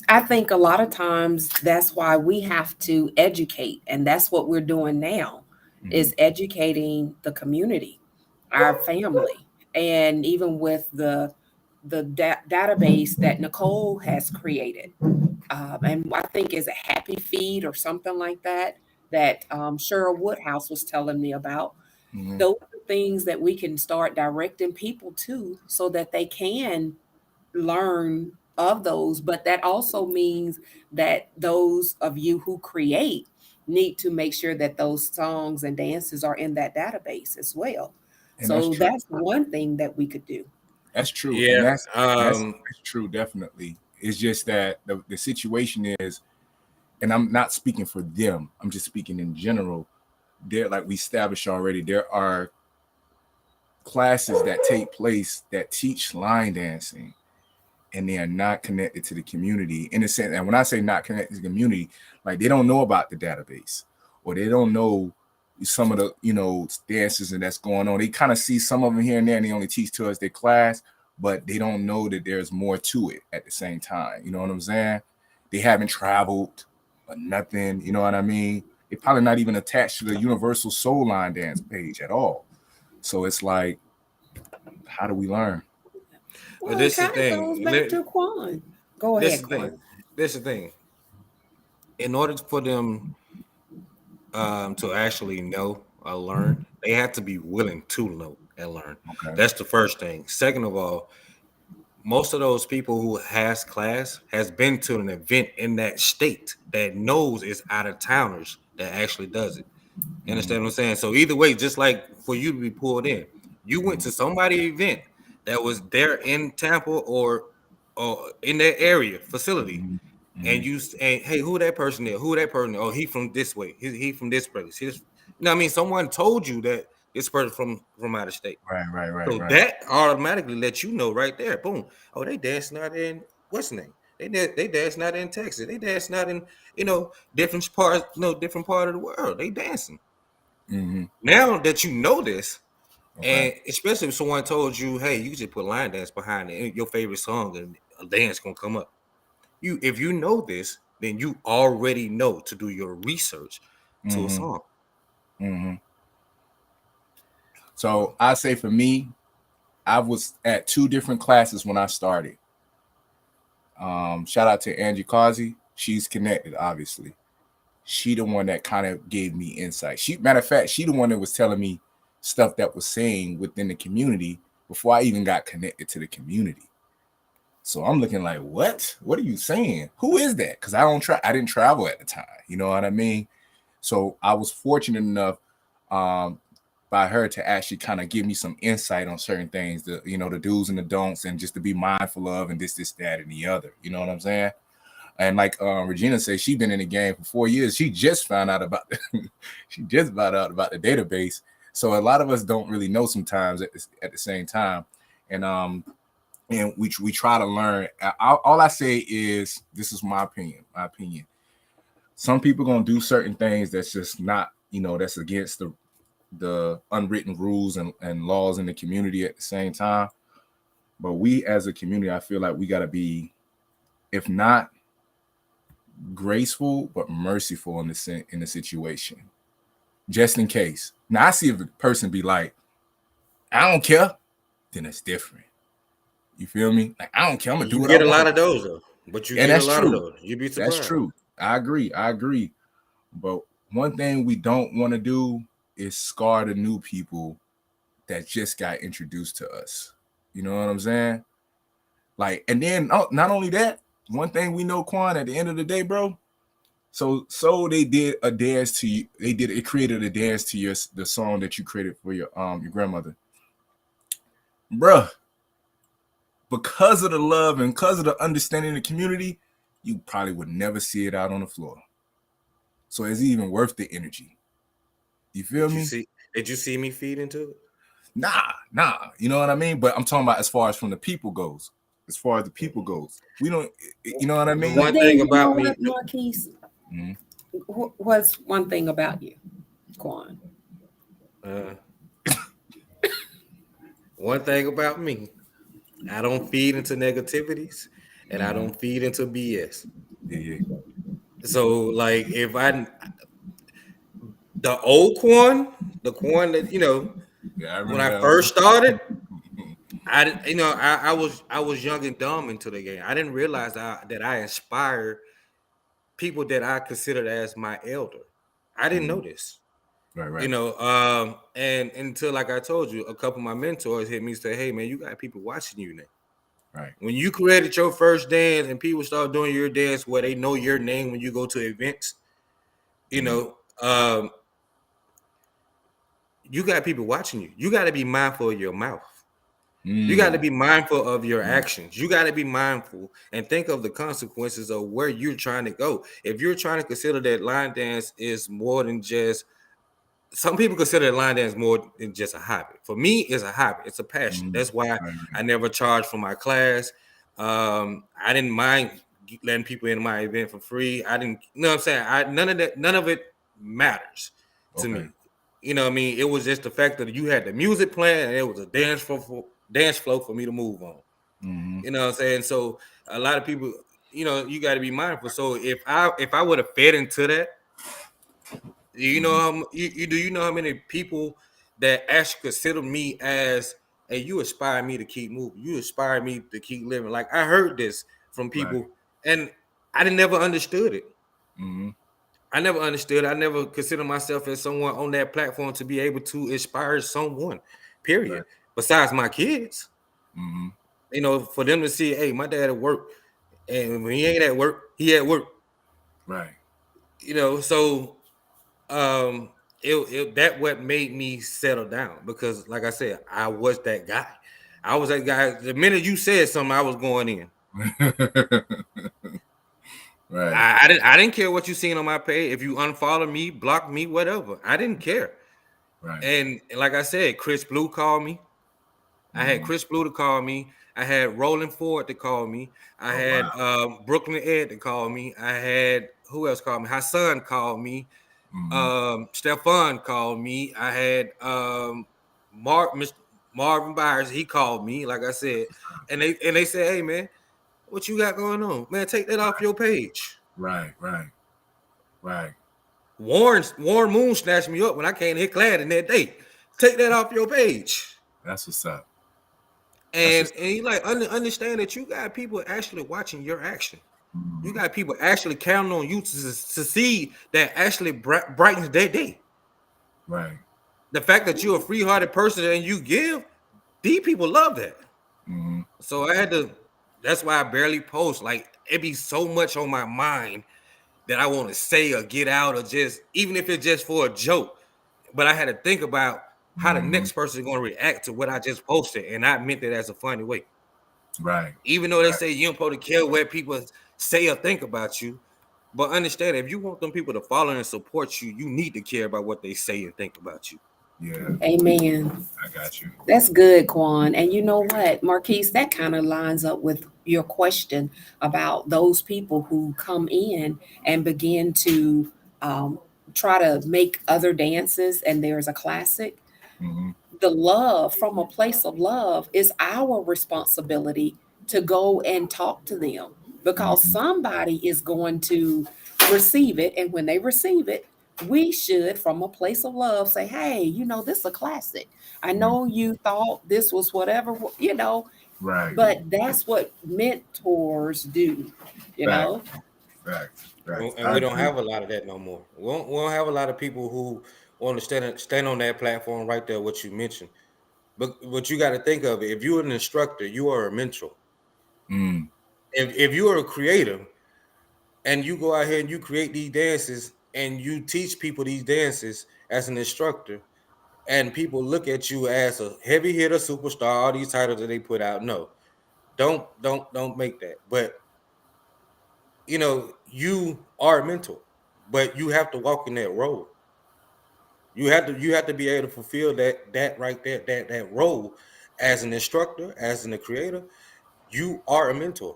I think a lot of times that's why we have to educate, and that's what we're doing now Mhm. is educating the community, our family, and even with the database that Nicole has created, and I think is a happy feed or something like that that Cheryl Woodhouse was telling me about. Mhm. Those are things that we can start directing people to so that they can learn of those. But that also means that those of you who create need to make sure that those songs and dances are in that database as well. And that's So true. that's one thing that we could do. That's true, and Yeah. that's true. Definitely, it's just that the situation is, and I'm not speaking for them. I'm just speaking in general. There, like we established already, there are classes that take place that teach line dancing, and they are not connected to the community in a sense. And when I say not connected to the community, like they don't know about the database, or they don't know some of the dances and that's going on. They kind of see some of them here and there, and they only teach to us their class, but they don't know that there's more to it at the same time. You know what I'm saying? They haven't traveled or nothing. You know what I mean? They're probably not even attached to the Universal Soul Line Dance page at all. So it's like, how do we learn? But Well, it this is kind the of goes thing. back to Quan. Go This ahead, is the Quan. thing. This is the thing. In order for them to actually know or learn, they have to be willing to know and learn. Okay. That's the first thing. Second of all, most of those people who has class has been to an event in that state that knows it's out of towners that actually does it. You Mhm. understand what I'm saying? So either way, just like for you to be pulled in, you went to somebody event that was there in Tampa or in that area facility, Mhm. and Mhm. and hey, who that person is? Who that person? Oh, he from this way. He from this place. He's, you know, what I mean, someone told you that this person from out of state. Right, right, right, So right. that automatically lets you know right there. Boom. Oh, they dancing out in what's the name? They dancing out in Texas. They dancing out in different parts, different part of the world. They dancing. Hmm. Now that you know this, Okay. and especially if someone told you, hey, you just put line dance behind it, your favorite song, and a dance gonna come up. If you know this, then you already know to do your research to a Hmm. song. Hmm. So I say for me, I was at two different classes when I started. Shout out to Angie Causey. She's connected, obviously. She the one that kind of gave me insight. Matter of fact, she the one that was telling me stuff that was saying within the community before I even got connected to the community. So I'm looking like, what? What are you saying? Who is that? Because I didn't travel at the time. You know what I mean? So I was fortunate enough um, by her to actually kind of give me some insight on certain things, the do's and the don'ts, and just to be mindful of, and this, that, and the other. You know what I'm saying? And like Regina said, she's been in the game for 4 years. She just found out about she just found out about the database. So a lot of us don't really know sometimes at the same time, and we try to learn. All I say is this is my opinion. My opinion. Some people gonna do certain things that's just not that's against the unwritten rules and laws in the community at the same time. But we as a community, I feel like we got to be, if not graceful but merciful in the situation, just in case. Now I see if a person be like, I don't care, then it's different. You feel me? Like I don't care, I'm gonna do You what I get a want lot to of do. those though, but you And get a that's lot of true. those. You'd be That's surprised. true. I agree. I agree. But one thing we don't want to do is scar the new people that just got introduced to us. You know what I'm saying? Like, and then not only that, one thing we know, Quan, at the end of the day, bro. So they did a dance to you. It created a dance to the song that you created for your grandmother, bruh. Because of the love and because of the understanding of the community, you probably would never see it out on the floor. So is it even worth the energy? You feel Did you me? see? Did you see me feed into it? Nah. You know what I mean? But I'm talking about as far as from the people goes. As far as the people goes, we don't. You know what I The mean? But one then thing you know about me, what, Marquise? Mhm. Was one thing about you, Quan. uh, one thing about me, I don't feed into negativities, and I Mhm. don't feed into BS. Yeah, yeah, So, like, if the old Quan, the Quan that yeah. I when remember I that first one. started, I was young and dumb into the game. I didn't realize that I inspired people that I considered as my elder. I didn't know Mhm. this. Right, right, And until, like I told you, a couple of my mentors hit me and say, hey man, you got people watching you now. right. When you created your first dance and people start doing your dance where they know your name when you go to events, you Mhm. know, um, you got people watching you. You got to be mindful of your mouth. You got to Mm. be mindful of your Mm. actions. You got to be mindful and think of the consequences of where you're trying to go. If you're trying to consider that line dance is more than just, some people consider line dance more than just a hobby. For me, it's a hobby. It's a passion. Mm. That's why Right, I right. never charged for my class. I didn't mind letting people in my event for free. I didn't, you know what I'm saying? None of it matters to Okay. me. You know what I mean? It was just the fact that you had the music playing and it was a dance flow for me to move on. Mm-hmm. You know what I'm saying? So a lot of people, you got to be mindful. So if I would have fed into that, you know Mm-hmm. you know how many people that actually consider me as, hey, you inspire me to keep moving, you inspire me to keep living. Like I heard this from Right. people, and I didn't never understood it. Mm-hmm. I never understood. I never considered myself as someone on that platform to be able to inspire someone. Period. Right. Besides my kids, Mm-hmm. for them to see, hey, my dad at work, and when he ain't at work, he at work. Right. So that what made me settle down, because like I said, I was that guy. I was that guy. The minute you said something, I was going in. Right. I didn't care what you seen on my page. If you unfollow me, block me, whatever, I didn't care. Right. And like I said, Chris Blue called me. I had Chris Blue to call me. I had Roland Ford to call me. I had Brooklyn Ed to call me. I had who else called me? Hassan called me. Stefan called me. I had Mr. Marvin Byers. He called me. Like I said, and they said, "Hey man, what you got going on, man? Take that off your page." Right. Warren Moon snatched me up when I came to hit Clad in that day. Take that off your page. That's what's up. And you like understand that you got people actually watching your action. You got people actually counting on you to succeed that actually brightens their day. Right. The fact that you're a free-hearted person and you give, these people love that. So I had to. That's why I barely post. Like it be so much on my mind that I want to say or get out or just even if it's just for a joke. But I had to think about how the next person is going to react to what I just posted, and I meant it as a funny way. Right. Even though they say you don't supposed to care what people say or think about you, but understand if you want them people to follow and support you, you need to care about what they say and think about you. Yeah. Amen. I got you. That's good, Quan. And you know what, Marquise, that kind of lines up with your question about those people who come in and begin to try to make other dances, and there's a classic. The love from a place of love is our responsibility to go and talk to them because somebody is going to receive it. And when they receive it, we should, from a place of love, say, hey, you know, this is a classic. I know you thought this was whatever, you know, Right. but that's what mentors do, you know? Right. And we don't have a lot of that no more. We don't have a lot of people who want to stand on that platform right there, what you mentioned. But you got to think of it. If you're an instructor, you are a mentor. If you are a creator and you go out here and you create these dances and you teach people these dances as an instructor, and people look at you as a heavy hitter superstar, all these titles that they put out. No, don't make that. But you know, you are a mentor, but you have to walk in that role. You have to be able to fulfill that right there, that role as an instructor, as a creator. You are a mentor.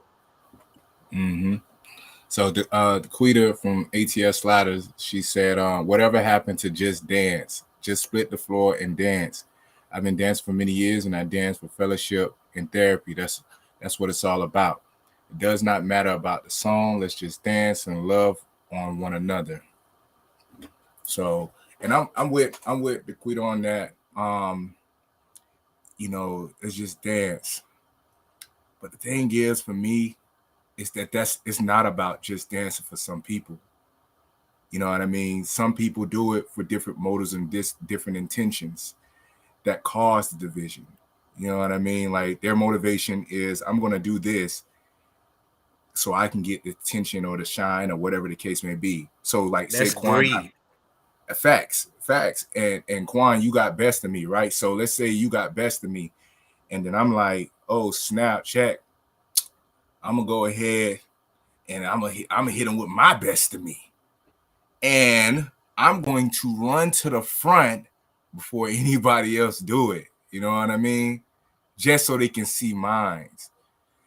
So the Quita from ATS Sliders, she said, whatever happened to just dance? Just split the floor and dance. I've been dancing for many years and I dance for fellowship and therapy. That's what it's all about. It does not matter about the song. Let's just dance and love on one another. So, and I'm with the Quita on that. You know, it's just dance. But the thing is, for me, is that it's not about just dancing for some people. You know what I mean? Some people do it for different motives and different intentions that cause the division. You know what I mean? Like their motivation is, I'm going to do this so I can get the attention or the shine or whatever the case may be. So like That's say Quan, greed. facts. And Quan, you got best of me, right? So let's say you got best of me. And then I'm like, oh, snap, check. I'm going to go ahead and I'm gonna hit him with my best of me. And I'm going to run to the front before anybody else do it. You know what I mean? Just so they can see mine.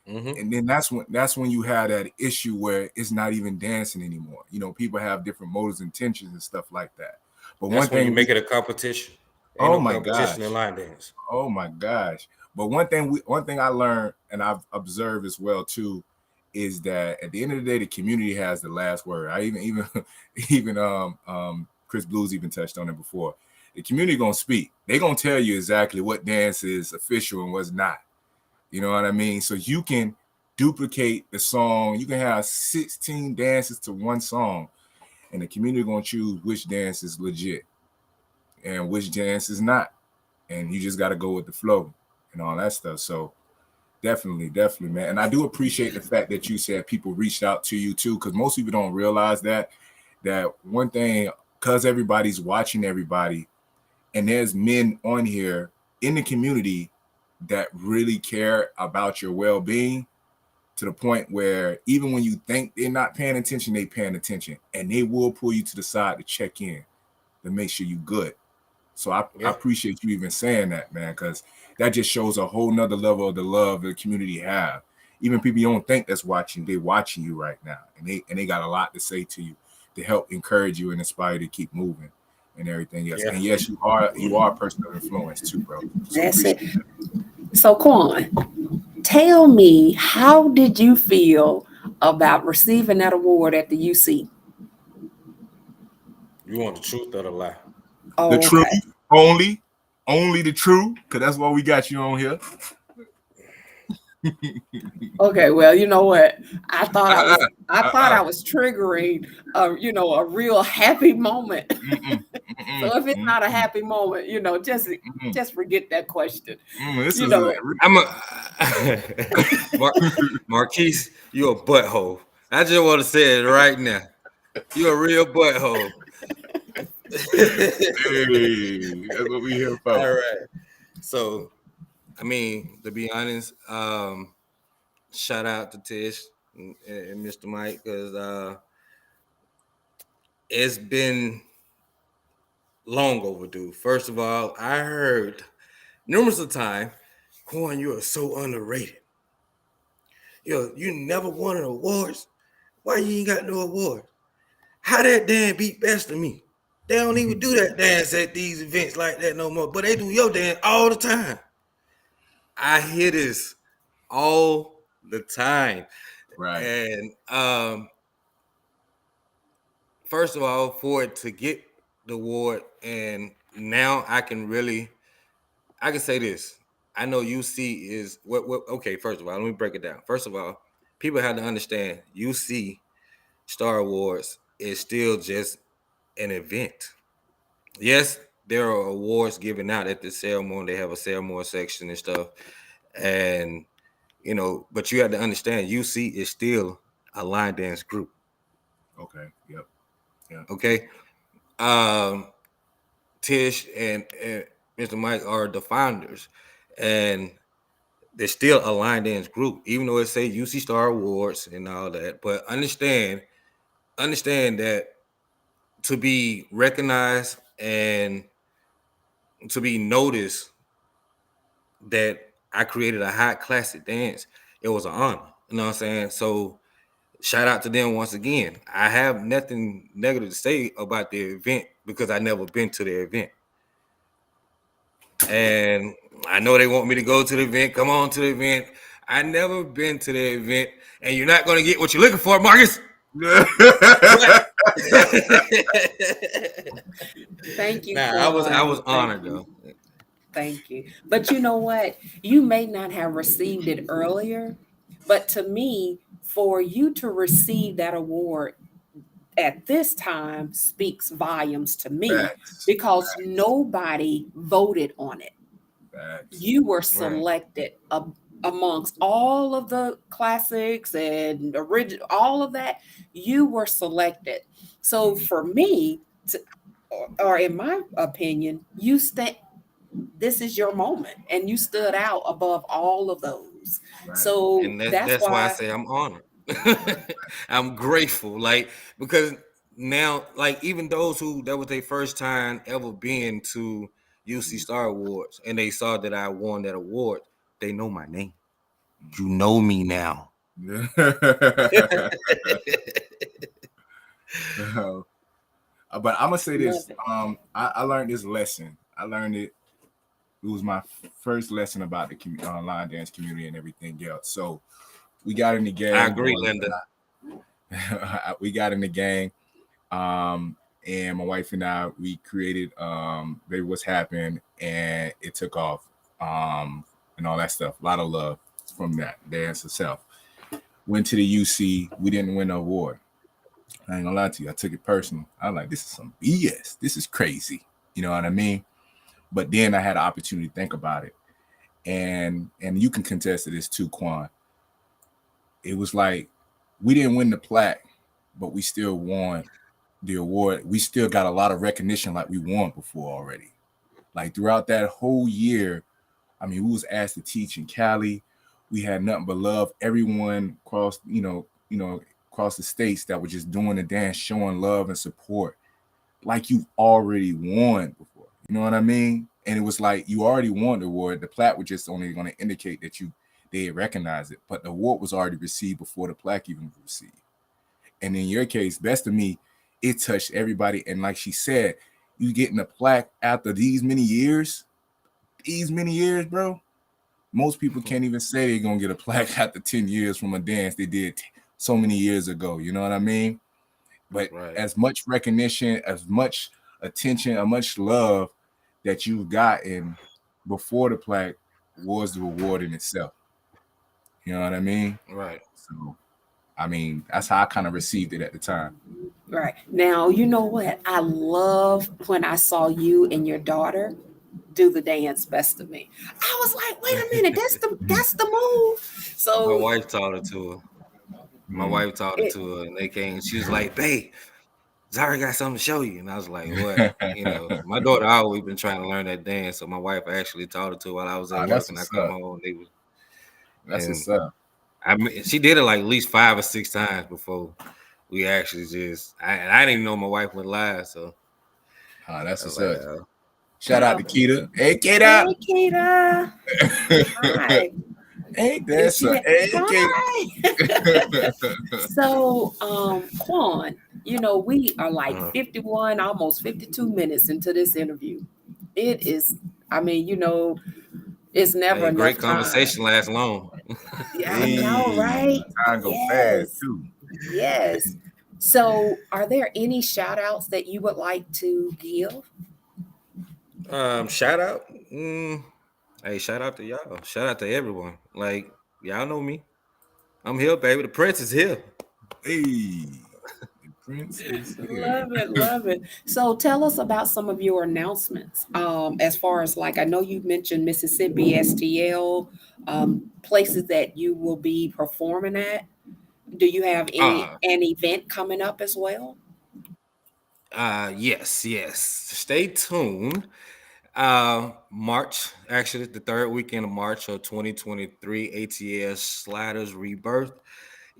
And then that's when you have that issue where it's not even dancing anymore. You know, people have different motives, intentions, and stuff like that. But That's one when thing you make it a competition. Ain't Oh no my competition gosh. in line dance. Oh my gosh. But one thing I learned and I've observed as well too is that at the end of the day, the community has the last word. I even Chris Blues even touched on it before. The community gonna speak. They gonna tell you exactly what dance is official and what's not. You know what I mean? So you can duplicate the song. You can have 16 dances to one song, and the community gonna choose which dance is legit and which dance is not. And you just gotta go with the flow and all that stuff. So definitely, man. And I do appreciate the fact that you said people reached out to you too, because most people don't realize that one thing, because everybody's watching everybody, and there's men on here in the community that really care about your well-being, to the point where even when you think they're not paying attention, they paying attention, and they will pull you to the side to check in to make sure you good. So I appreciate you even saying that, man, because that just shows a whole nother level of the love the community have. Even people you don't think that's watching, they watching you right now, and they got a lot to say to you to help encourage you and inspire you to keep moving and everything else. And yes, you are a person of influence too, bro. So That's it. appreciate that. So Quan, tell me, how did you feel about receiving that award at the UC? You want the truth or the lie? The Oh, truth, okay. only the truth, because that's why we got you on here. Okay, well, you know what? I thought I was triggering a real happy moment. So if it's not a happy moment, just forget that question. This You is know, I'm Marquise, you a butthole. I just want to say it right now. You a real butthole. hey, that's what we here for. All right. So, I mean, to be honest, shout out to Tish and Mr. Mike, because it's been long overdue. First of all, I heard numerous of times, Quan, you are so underrated. You never won an awards. Why you ain't got no award? How that damn beat best of me? They don't even do that dance at these events like that no more, but they do your dance all the time. I hear this all the time. Right. And first of all, for it to get the award, and now I can say this. I know UC is what okay, first of all, let me break it down. First of all, people have to understand UC Star Awards is still just an event. Yes, there are awards given out at the ceremony. They have a ceremony section and stuff. And but you have to understand UC is still a line dance group. Okay. Yep. Yeah. Okay. Tish and Mr. Mike are the founders, and they're still a line dance group, even though it say UC Star Awards and all that. But understand that to be recognized and to be noticed that I created a hot classic dance, it was an honor. You know what I'm saying? So shout out to them once again. I have nothing negative to say about the event because I never been to the event. And I know they want me to go to the event. Come on to the event. I never been to the event, and you're not going to get what you're looking for, Marcus. thank you. Nah, Quan. I was Thank honored you. though. Thank you. But you know what? You may not have received it earlier, but to me, for you to receive that award at this time speaks volumes to me, Facts. because nobody voted on it. Facts. You were selected amongst all of the classics and original, all of that. You were selected. So for me, or in my opinion, this is your moment, and you stood out above all of those. Right. So And that's why I say I'm honored. I'm grateful, because now, even those who that was their first time ever being to UC Star Awards, and they saw that I won that award, they know my name. You know me now. But I'm gonna say this. I learned this lesson. I learned it. It was my first lesson about the line dance community and everything else. So we got in the gang. I agree, Linda. We got in the gang. And my wife and I, we created Baby What's Happened, and it took off, and all that stuff. A lot of love from that dance itself. Went to the UC, we didn't win an award. I ain't gonna lie to you, I took it personal. I was like, this is some BS. This is crazy. You know what I mean? But then I had an opportunity to think about it. And you can contest to this too, Quan. It was like, we didn't win the plaque, but we still won the award. We still got a lot of recognition like we won before already. Like throughout that whole year, I mean, we was asked to teach in Cali. We had nothing but love. Everyone across, across the states that were just doing the dance, showing love and support, like you already won before. You know what I mean? And it was like you already won the award. The plaque was just only going to indicate that they recognize it, but the award was already received before the plaque even was received. And in your case, best of me, it touched everybody. And like she said, you getting a plaque after these many years, bro. Most people can't even say they're gonna get a plaque after 10 years from a dance they did so many years ago. You know what I mean? But as much recognition, as much attention, as much love that you've gotten before the plaque was the reward in itself. You know what I mean? Right. So, I mean, that's how I kind of received it at the time. Right. Now, you know what? I love when I saw you and your daughter do the dance Best of Me. I was like, wait a minute, that's the move. So My wife taught her to her. My wife taught it to her, and they came. She was like, "Babe, Zara got something to show you." And I was like, "What?" My daughter always been trying to learn that dance, so my wife actually taught her to her while I was at work, and I come home. That's what's up. I mean, she did it like at least 5 or 6 times before we actually just. I didn't even know my wife went live, so. That's what's up. Shout out to Keita. Hey, Keita. Hey, Keita. Hi. Hey, that's hey, So, Quan, we are like 51, almost 52 minutes into this interview. It is, I mean, it's never enough great time. Conversation lasts long. Yeah, I know, right? Time go fast too. Yes. So, are there any shout outs that you would like to give? Shout out. Hey, shout out to y'all. Shout out to everyone. Like, y'all know me. I'm here, baby. The Prince is here. Hey, the Prince is here. Love it. So tell us about some of your announcements. As far as like, I know you mentioned Mississippi STL, places that you will be performing at. Do you have an event coming up as well? Yes. Stay tuned. March, actually, the third weekend of March of 2023, ATS Sliders Rebirth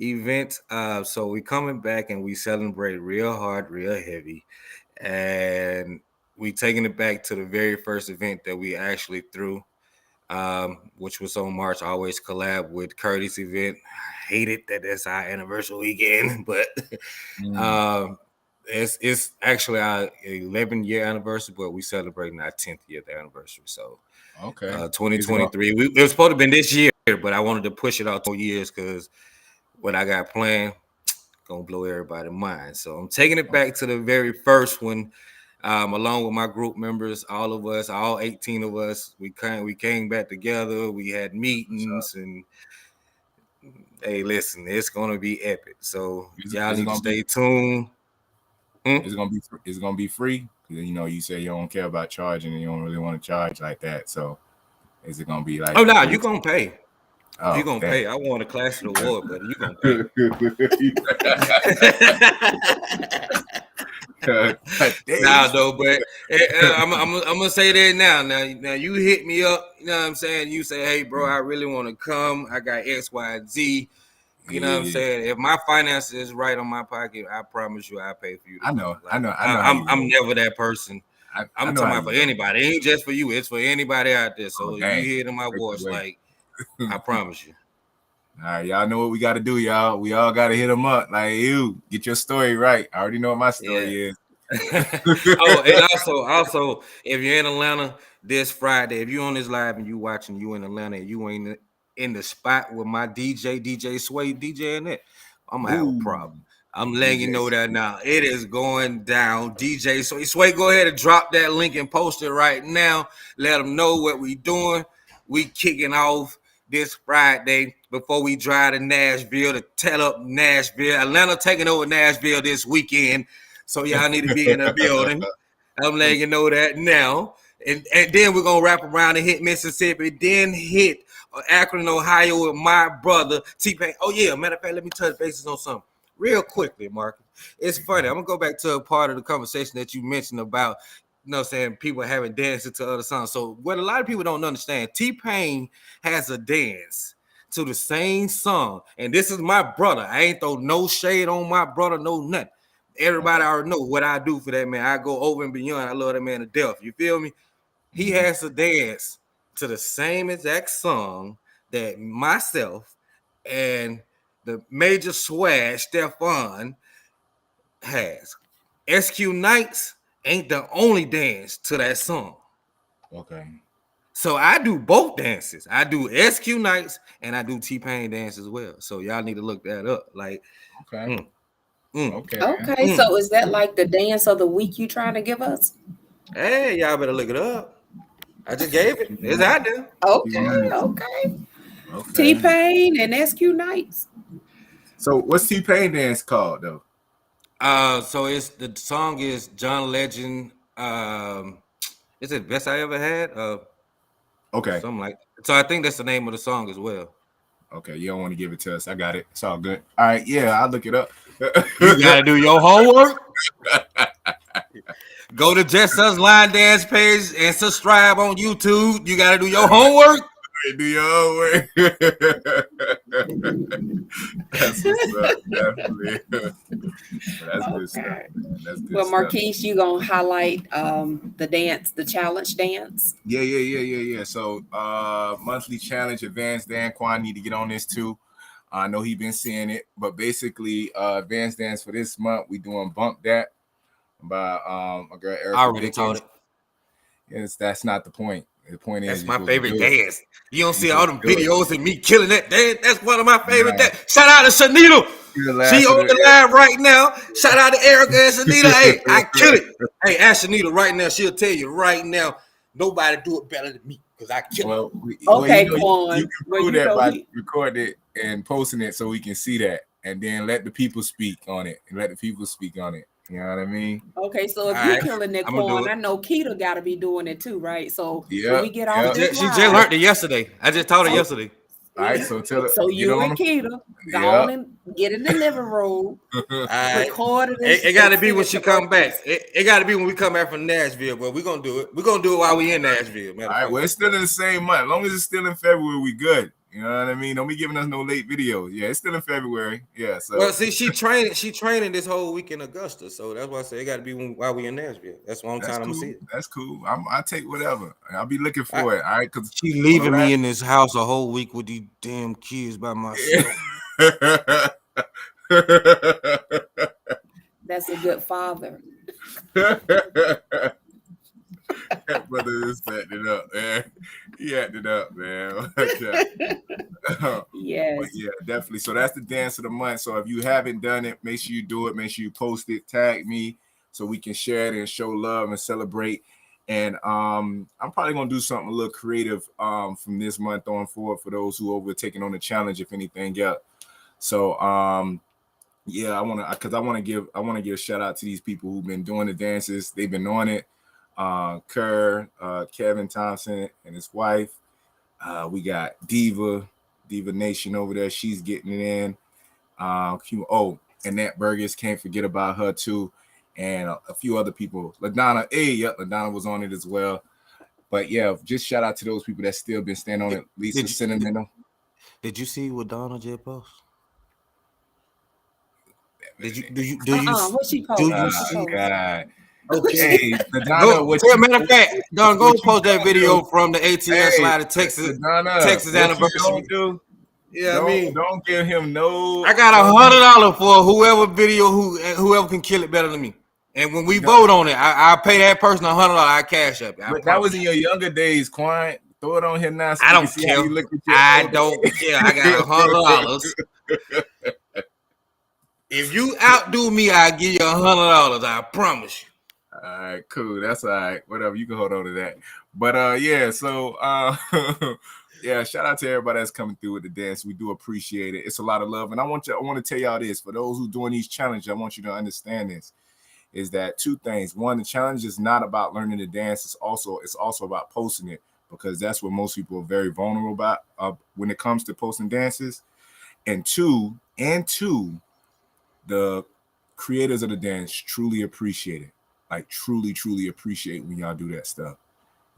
event. So we coming back and we celebrate real hard, real heavy, and we taking it back to the very first event that we actually threw, which was on March. I always collab with Curtis event. I hate it that that's our anniversary weekend, but it's actually our 11-year anniversary, but we celebrating our 10th year anniversary. So, 2023. It was supposed to have been this year, but I wanted to push it out 2 years because what I got planned gonna blow everybody's mind. So I'm taking it back to the very first one, along with my group members, all of us, all 18 of us. We came back together. We had meetings and. Hey, listen, it's gonna be epic. So y'all need to stay tuned. It's gonna be free. You say you don't care about charging and you don't really want to charge like that. So is it gonna be like? Oh no, you gonna pay. Oh, you gonna pay. I want a classic award, but you gonna pay. Nah, though, but I'm gonna say that now. Now you hit me up. You know what I'm saying? You say, hey, bro, I really want to come. I got X, Y, Z. You know what I'm saying? If my finances is right on my pocket, I promise you, I pay for you. I know. I'm never that person. I'm talking about for anybody. It ain't just for you. It's for anybody out there. So if you hear my voice, like, I promise you. All right, y'all know what we got to do, y'all. We all got to hit them up. Like, you get your story right. I already know what my story is. And also, if you're in Atlanta this Friday, if you're on this live and you watching, you in Atlanta, and you ain't in the spot with my DJ Sway, DJ in it, I'm gonna have a problem. I'm letting you know that now. It is going down. DJ Sway, go ahead and drop that link and post it right now. Let them know what we doing. We kicking off this Friday before we drive to Nashville to tell up Nashville. Atlanta taking over Nashville this weekend. So y'all need to be in the building. I'm letting you know that now. And then we're going to wrap around and hit Mississippi, then hit Akron, Ohio with my brother, T-Pain. Oh, yeah, matter of fact, let me touch bases on something real quickly, Marcus. It's funny. I'm going to go back to a part of the conversation that you mentioned about you know what I'm saying, people haven't danced to other songs. So what a lot of people don't understand, T-Pain has a dance to the same song. And this is my brother. I ain't throw no shade on my brother, no nothing. Everybody already know what I do for that man. I go over and beyond. I love that man to death. You feel me? He has to dance to the same exact song that myself and the Major Swag Stefan has. SQ Nights ain't the only dance to that song. Okay. So I do both dances. I do SQ Nights and I do T-Pain dance as well. So y'all need to look that up. Like, Okay. mm. Okay. Okay, so is that like the dance of the week you trying to give us? Hey, y'all better look it up. I just gave it. It's out there. Okay, okay. Okay. T-Pain and SQ Nights. So what's T-Pain dance called though? So it's the song is John Legend. Is it Best I Ever Had? Okay. Something like that. So I think that's the name of the song as well. Okay, you don't want to give it to us. I got it. It's all good. All right, yeah, I'll look it up. You gotta do your homework. Go to Just Us Line Dance page and subscribe on YouTube. You gotta do your homework. Do your homework. That's what's up, definitely. That's good stuff. Man. That's good Well, stuff. Marquise, you gonna highlight the dance, the challenge dance? Yeah. So monthly challenge, advanced dance. Quan need to get on this too. I know he been seeing it, but basically advanced dance for this month, we doing Bump That by my girl Erica. I already taught it. Yes, that's not the point. The point That's is my favorite dance. You don't see You all supposed them to do it. videos of me killing that dance. That's one of my favorite Right. dance. Shout out to Shanita. She on the line right now. Shout out to Erica and Shanita. Hey, I kill it. Hey, ask Shanita right now. She'll tell you right now. Nobody do it better than me because I kill it. Okay, you Quan. can prove that by recording it and posting it so we can see that, and then let the people speak on it. You know what I mean? Okay, so if you're killing that, Quan, I know Keita got to be doing it too, right? So when we get off this she live, just learned it yesterday. I just taught her yesterday. All right, so tell her. So you and Keita go on and get in the living room, record it. It got to be when she come back. It got to be when we come back from Nashville, but we're gonna do it. We're gonna do it while we in Nashville. All right, well, it's still in the same month. As long as it's still in February, we good. You know what I mean? Don't be giving us no late videos. Yeah, it's still in February. Yeah. So well, see, she training this whole week in Augusta, so that's why I say it got to be while we in Nashville. That's one time I'm gonna see it. That's cool. I take whatever. I'll be looking for it. All right, because she leaving me in this house a whole week with these damn kids by myself. That's a good father. That brother is acting up, man. He acted up, man. Yes. Yeah, definitely. So that's the dance of the month. So if you haven't done it, make sure you do it. Make sure you post it, tag me, so we can share it and show love and celebrate. And I'm probably gonna do something a little creative from this month on forward for those who are taking on the challenge, if anything else. So yeah, I want to give a shout out to these people who've been doing the dances. They've been on it. Kerr, Kevin Thompson and his wife. We got Diva Nation over there. She's getting it in. Annette Burgess, can't forget about her too. And a few other people. LaDonna, LaDonna was on it as well. But yeah, just shout out to those people that still been standing on it. Lisa Sentimental. Did you see what Donna just posted? Do you what she posted? God. Okay. Hey, LaDonna, matter of fact, Don, go post that video from the ATL slide of Texas anniversary. Yeah, don't give him no. I got $100 for whoever can kill it better than me. And when we vote on it, I'll pay that person $100. I cash up. That was in your younger days, Quan. Throw it on here now. So I don't care. I don't care. I got $100. If you outdo me, I'll give you $100. I promise you. All right, cool. That's all right. Whatever, you can hold on to that. But yeah, so yeah, shout out to everybody that's coming through with the dance. We do appreciate it. It's a lot of love. And I want to tell y'all this. For those who doing these challenges, I want you to understand this. Is that two things. One, the challenge is not about learning the dance. It's also about posting it, because that's what most people are very vulnerable about when it comes to posting dances. And two, the creators of the dance truly appreciate it. like truly appreciate when y'all do that stuff.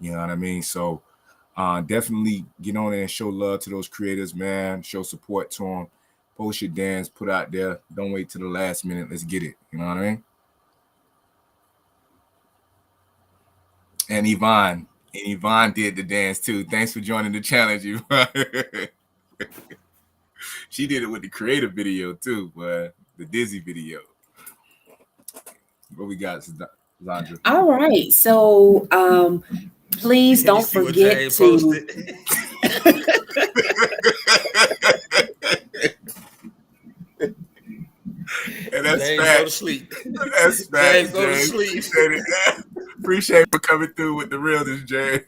You know what I mean? So definitely get on there and show love to those creators, man. Show support to them. Post your dance, put out there. Don't wait till the last minute. Let's get it. You know what I mean? And Yvonne did the dance too. Thanks for joining the challenge, Yvonne. She did it with the creative video too, but the Dizzy video. What we got, Zandra? All right. So please Did you don't see what forget Jay to posted? And that's James, fact. go to sleep. That's fact, James, go to James. sleep. Appreciate for coming through with the realness, James.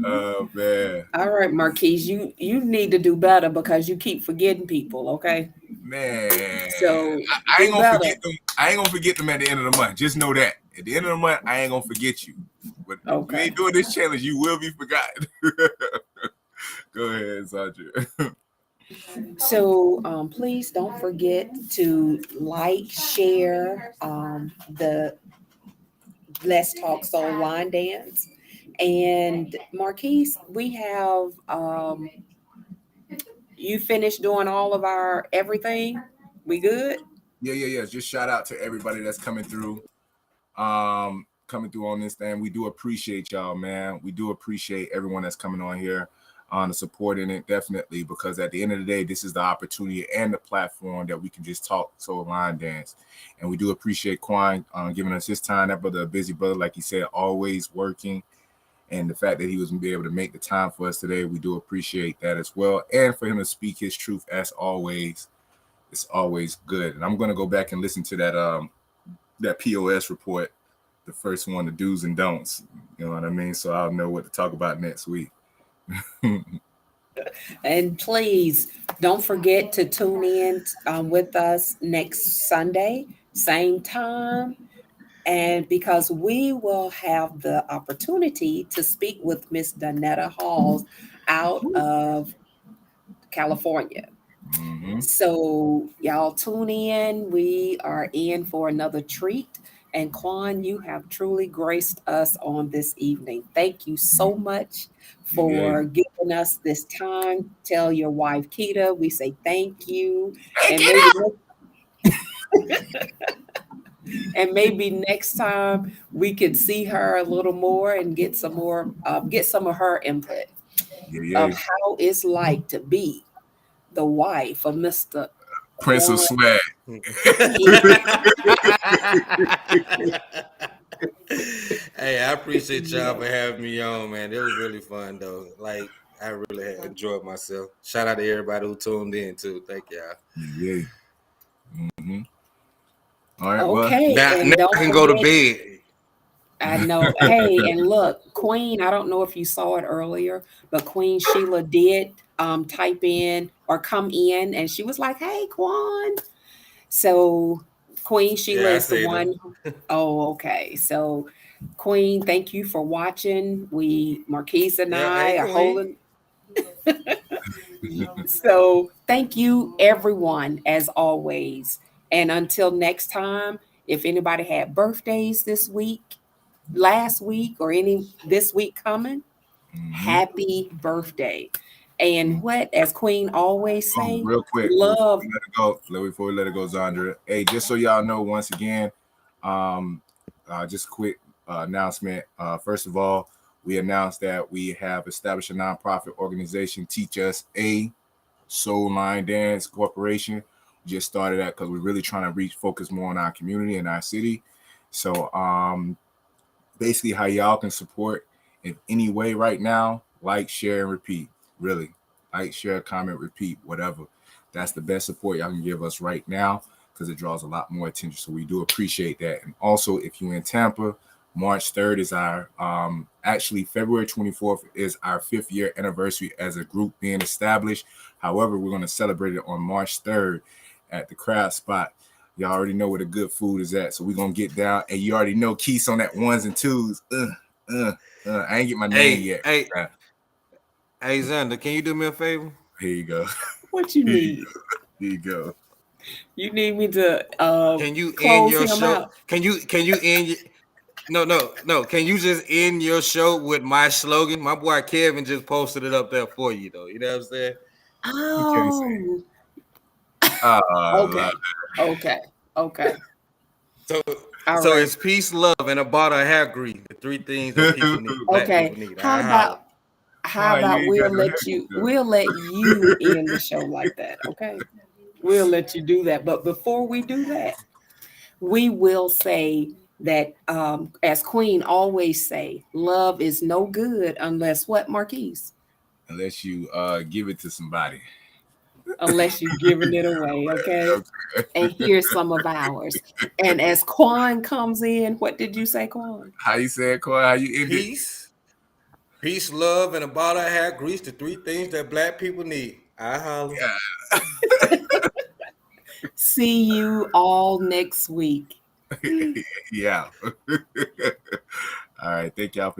Oh man. all right, Marquise, you need to do better because you keep forgetting people, okay? Man, So I ain't do gonna better. forget them. I ain't gonna forget them at the end of the month. Just know that at the end of the month, I ain't gonna forget you. But if you Okay. ain't doing this challenge, you will be forgotten. Go ahead, Sandra. So please don't forget to like, share the Let's Talk Soul Line Dance. And Marquise, we have you finished doing all of our everything? We good? Yeah. Just shout out to everybody that's coming through. Coming through on this thing. We do appreciate y'all, man. We do appreciate everyone that's coming on here on the supporting it, definitely, because at the end of the day, this is the opportunity and the platform that we can just talk soul line dance. And we do appreciate Quan giving us his time. That brother, a busy brother, like he said, always working. And the fact that he was going to be able to make the time for us today, we do appreciate that as well. And for him to speak his truth as always, it's always good. And I'm going to go back and listen to that POS report, the first one, the do's and don'ts. You know what I mean? So I'll know what to talk about next week. And please don't forget to tune in with us next Sunday, same time. And because we will have the opportunity to speak with Miss Donetta Halls out of California. Mm-hmm. So y'all tune in. We are in for another treat. And Quan, you have truly graced us on this evening. Thank you so much for giving us this time. Tell your wife Keita we say thank you. And maybe next time we could see her a little more and get some more, get some of her input of how it's like to be the wife of Mr. Prince of Swag. Hey, I appreciate y'all for having me on, man. It was really fun though. Like I really had enjoyed myself. Shout out to everybody who tuned in too. Thank y'all. Yeah. Mm-hmm. All right. Okay, Well, and now don't I can go to forget, bed. I know. Hey, and look, Queen, I don't know if you saw it earlier, but Queen Sheila did type in or come in and she was like, "Hey, Quan." So Queen Sheila Yeah, I is the see one. Oh, okay. So Queen, thank you for watching. Marquise and Yeah, I hey are Queen. holding. So thank you, everyone, as always. And until next time, if anybody had birthdays this week, last week, or any this week coming, happy birthday. And what, as Queen always say, Real quick, love. before we let it go, Zandra. Hey, just so y'all know, once again, just a quick announcement. First of all, we announced that we have established a nonprofit organization, Teach Us A Soul Line Dance Corporation. We just started that because we're really trying to focus more on our community and our city. So basically how y'all can support in any way right now, like, share, and repeat. Really. Like, share, comment, repeat, whatever. That's the best support y'all can give us right now because it draws a lot more attention. So we do appreciate that. And also, if you're in Tampa, March 3rd is our, actually February 24th is our 5th year anniversary as a group being established. However, we're going to celebrate it on March 3rd at the Crowd Spot. Y'all already know where the good food is at. So we're going to get down. And you already know Keith's on that ones and twos. I ain't get my name yet. Hey, Xander, can you do me a favor? Here you go. What you need? Here you go. You need me to Can you end close your him show? out? Can you end your no. Can you just end your show with my slogan? My boy Kevin just posted it up there for you though. You know what I'm saying? Okay, say. Oh, I love okay. Okay. Okay. So All so right. it's peace, love, and a bottle of hair grease. The three things that people need, black Okay. people need. How I holler. about how Nah, you about ain't got no haircut though. we'll let you end the show like that, okay? We'll let you do that. But before we do that, we will say that as Queen always say, love is no good unless what, Marquise? Unless you give it to somebody. Unless you're giving it away, okay? And here's some of ours. And as Quan comes in, what did you say, Quan? How you say it, Corey? How you end it? Peace, love, and a bottle of hair grease. The three things that black people need. I holler. Yeah. See you all next week. Yeah. All right. Thank y'all for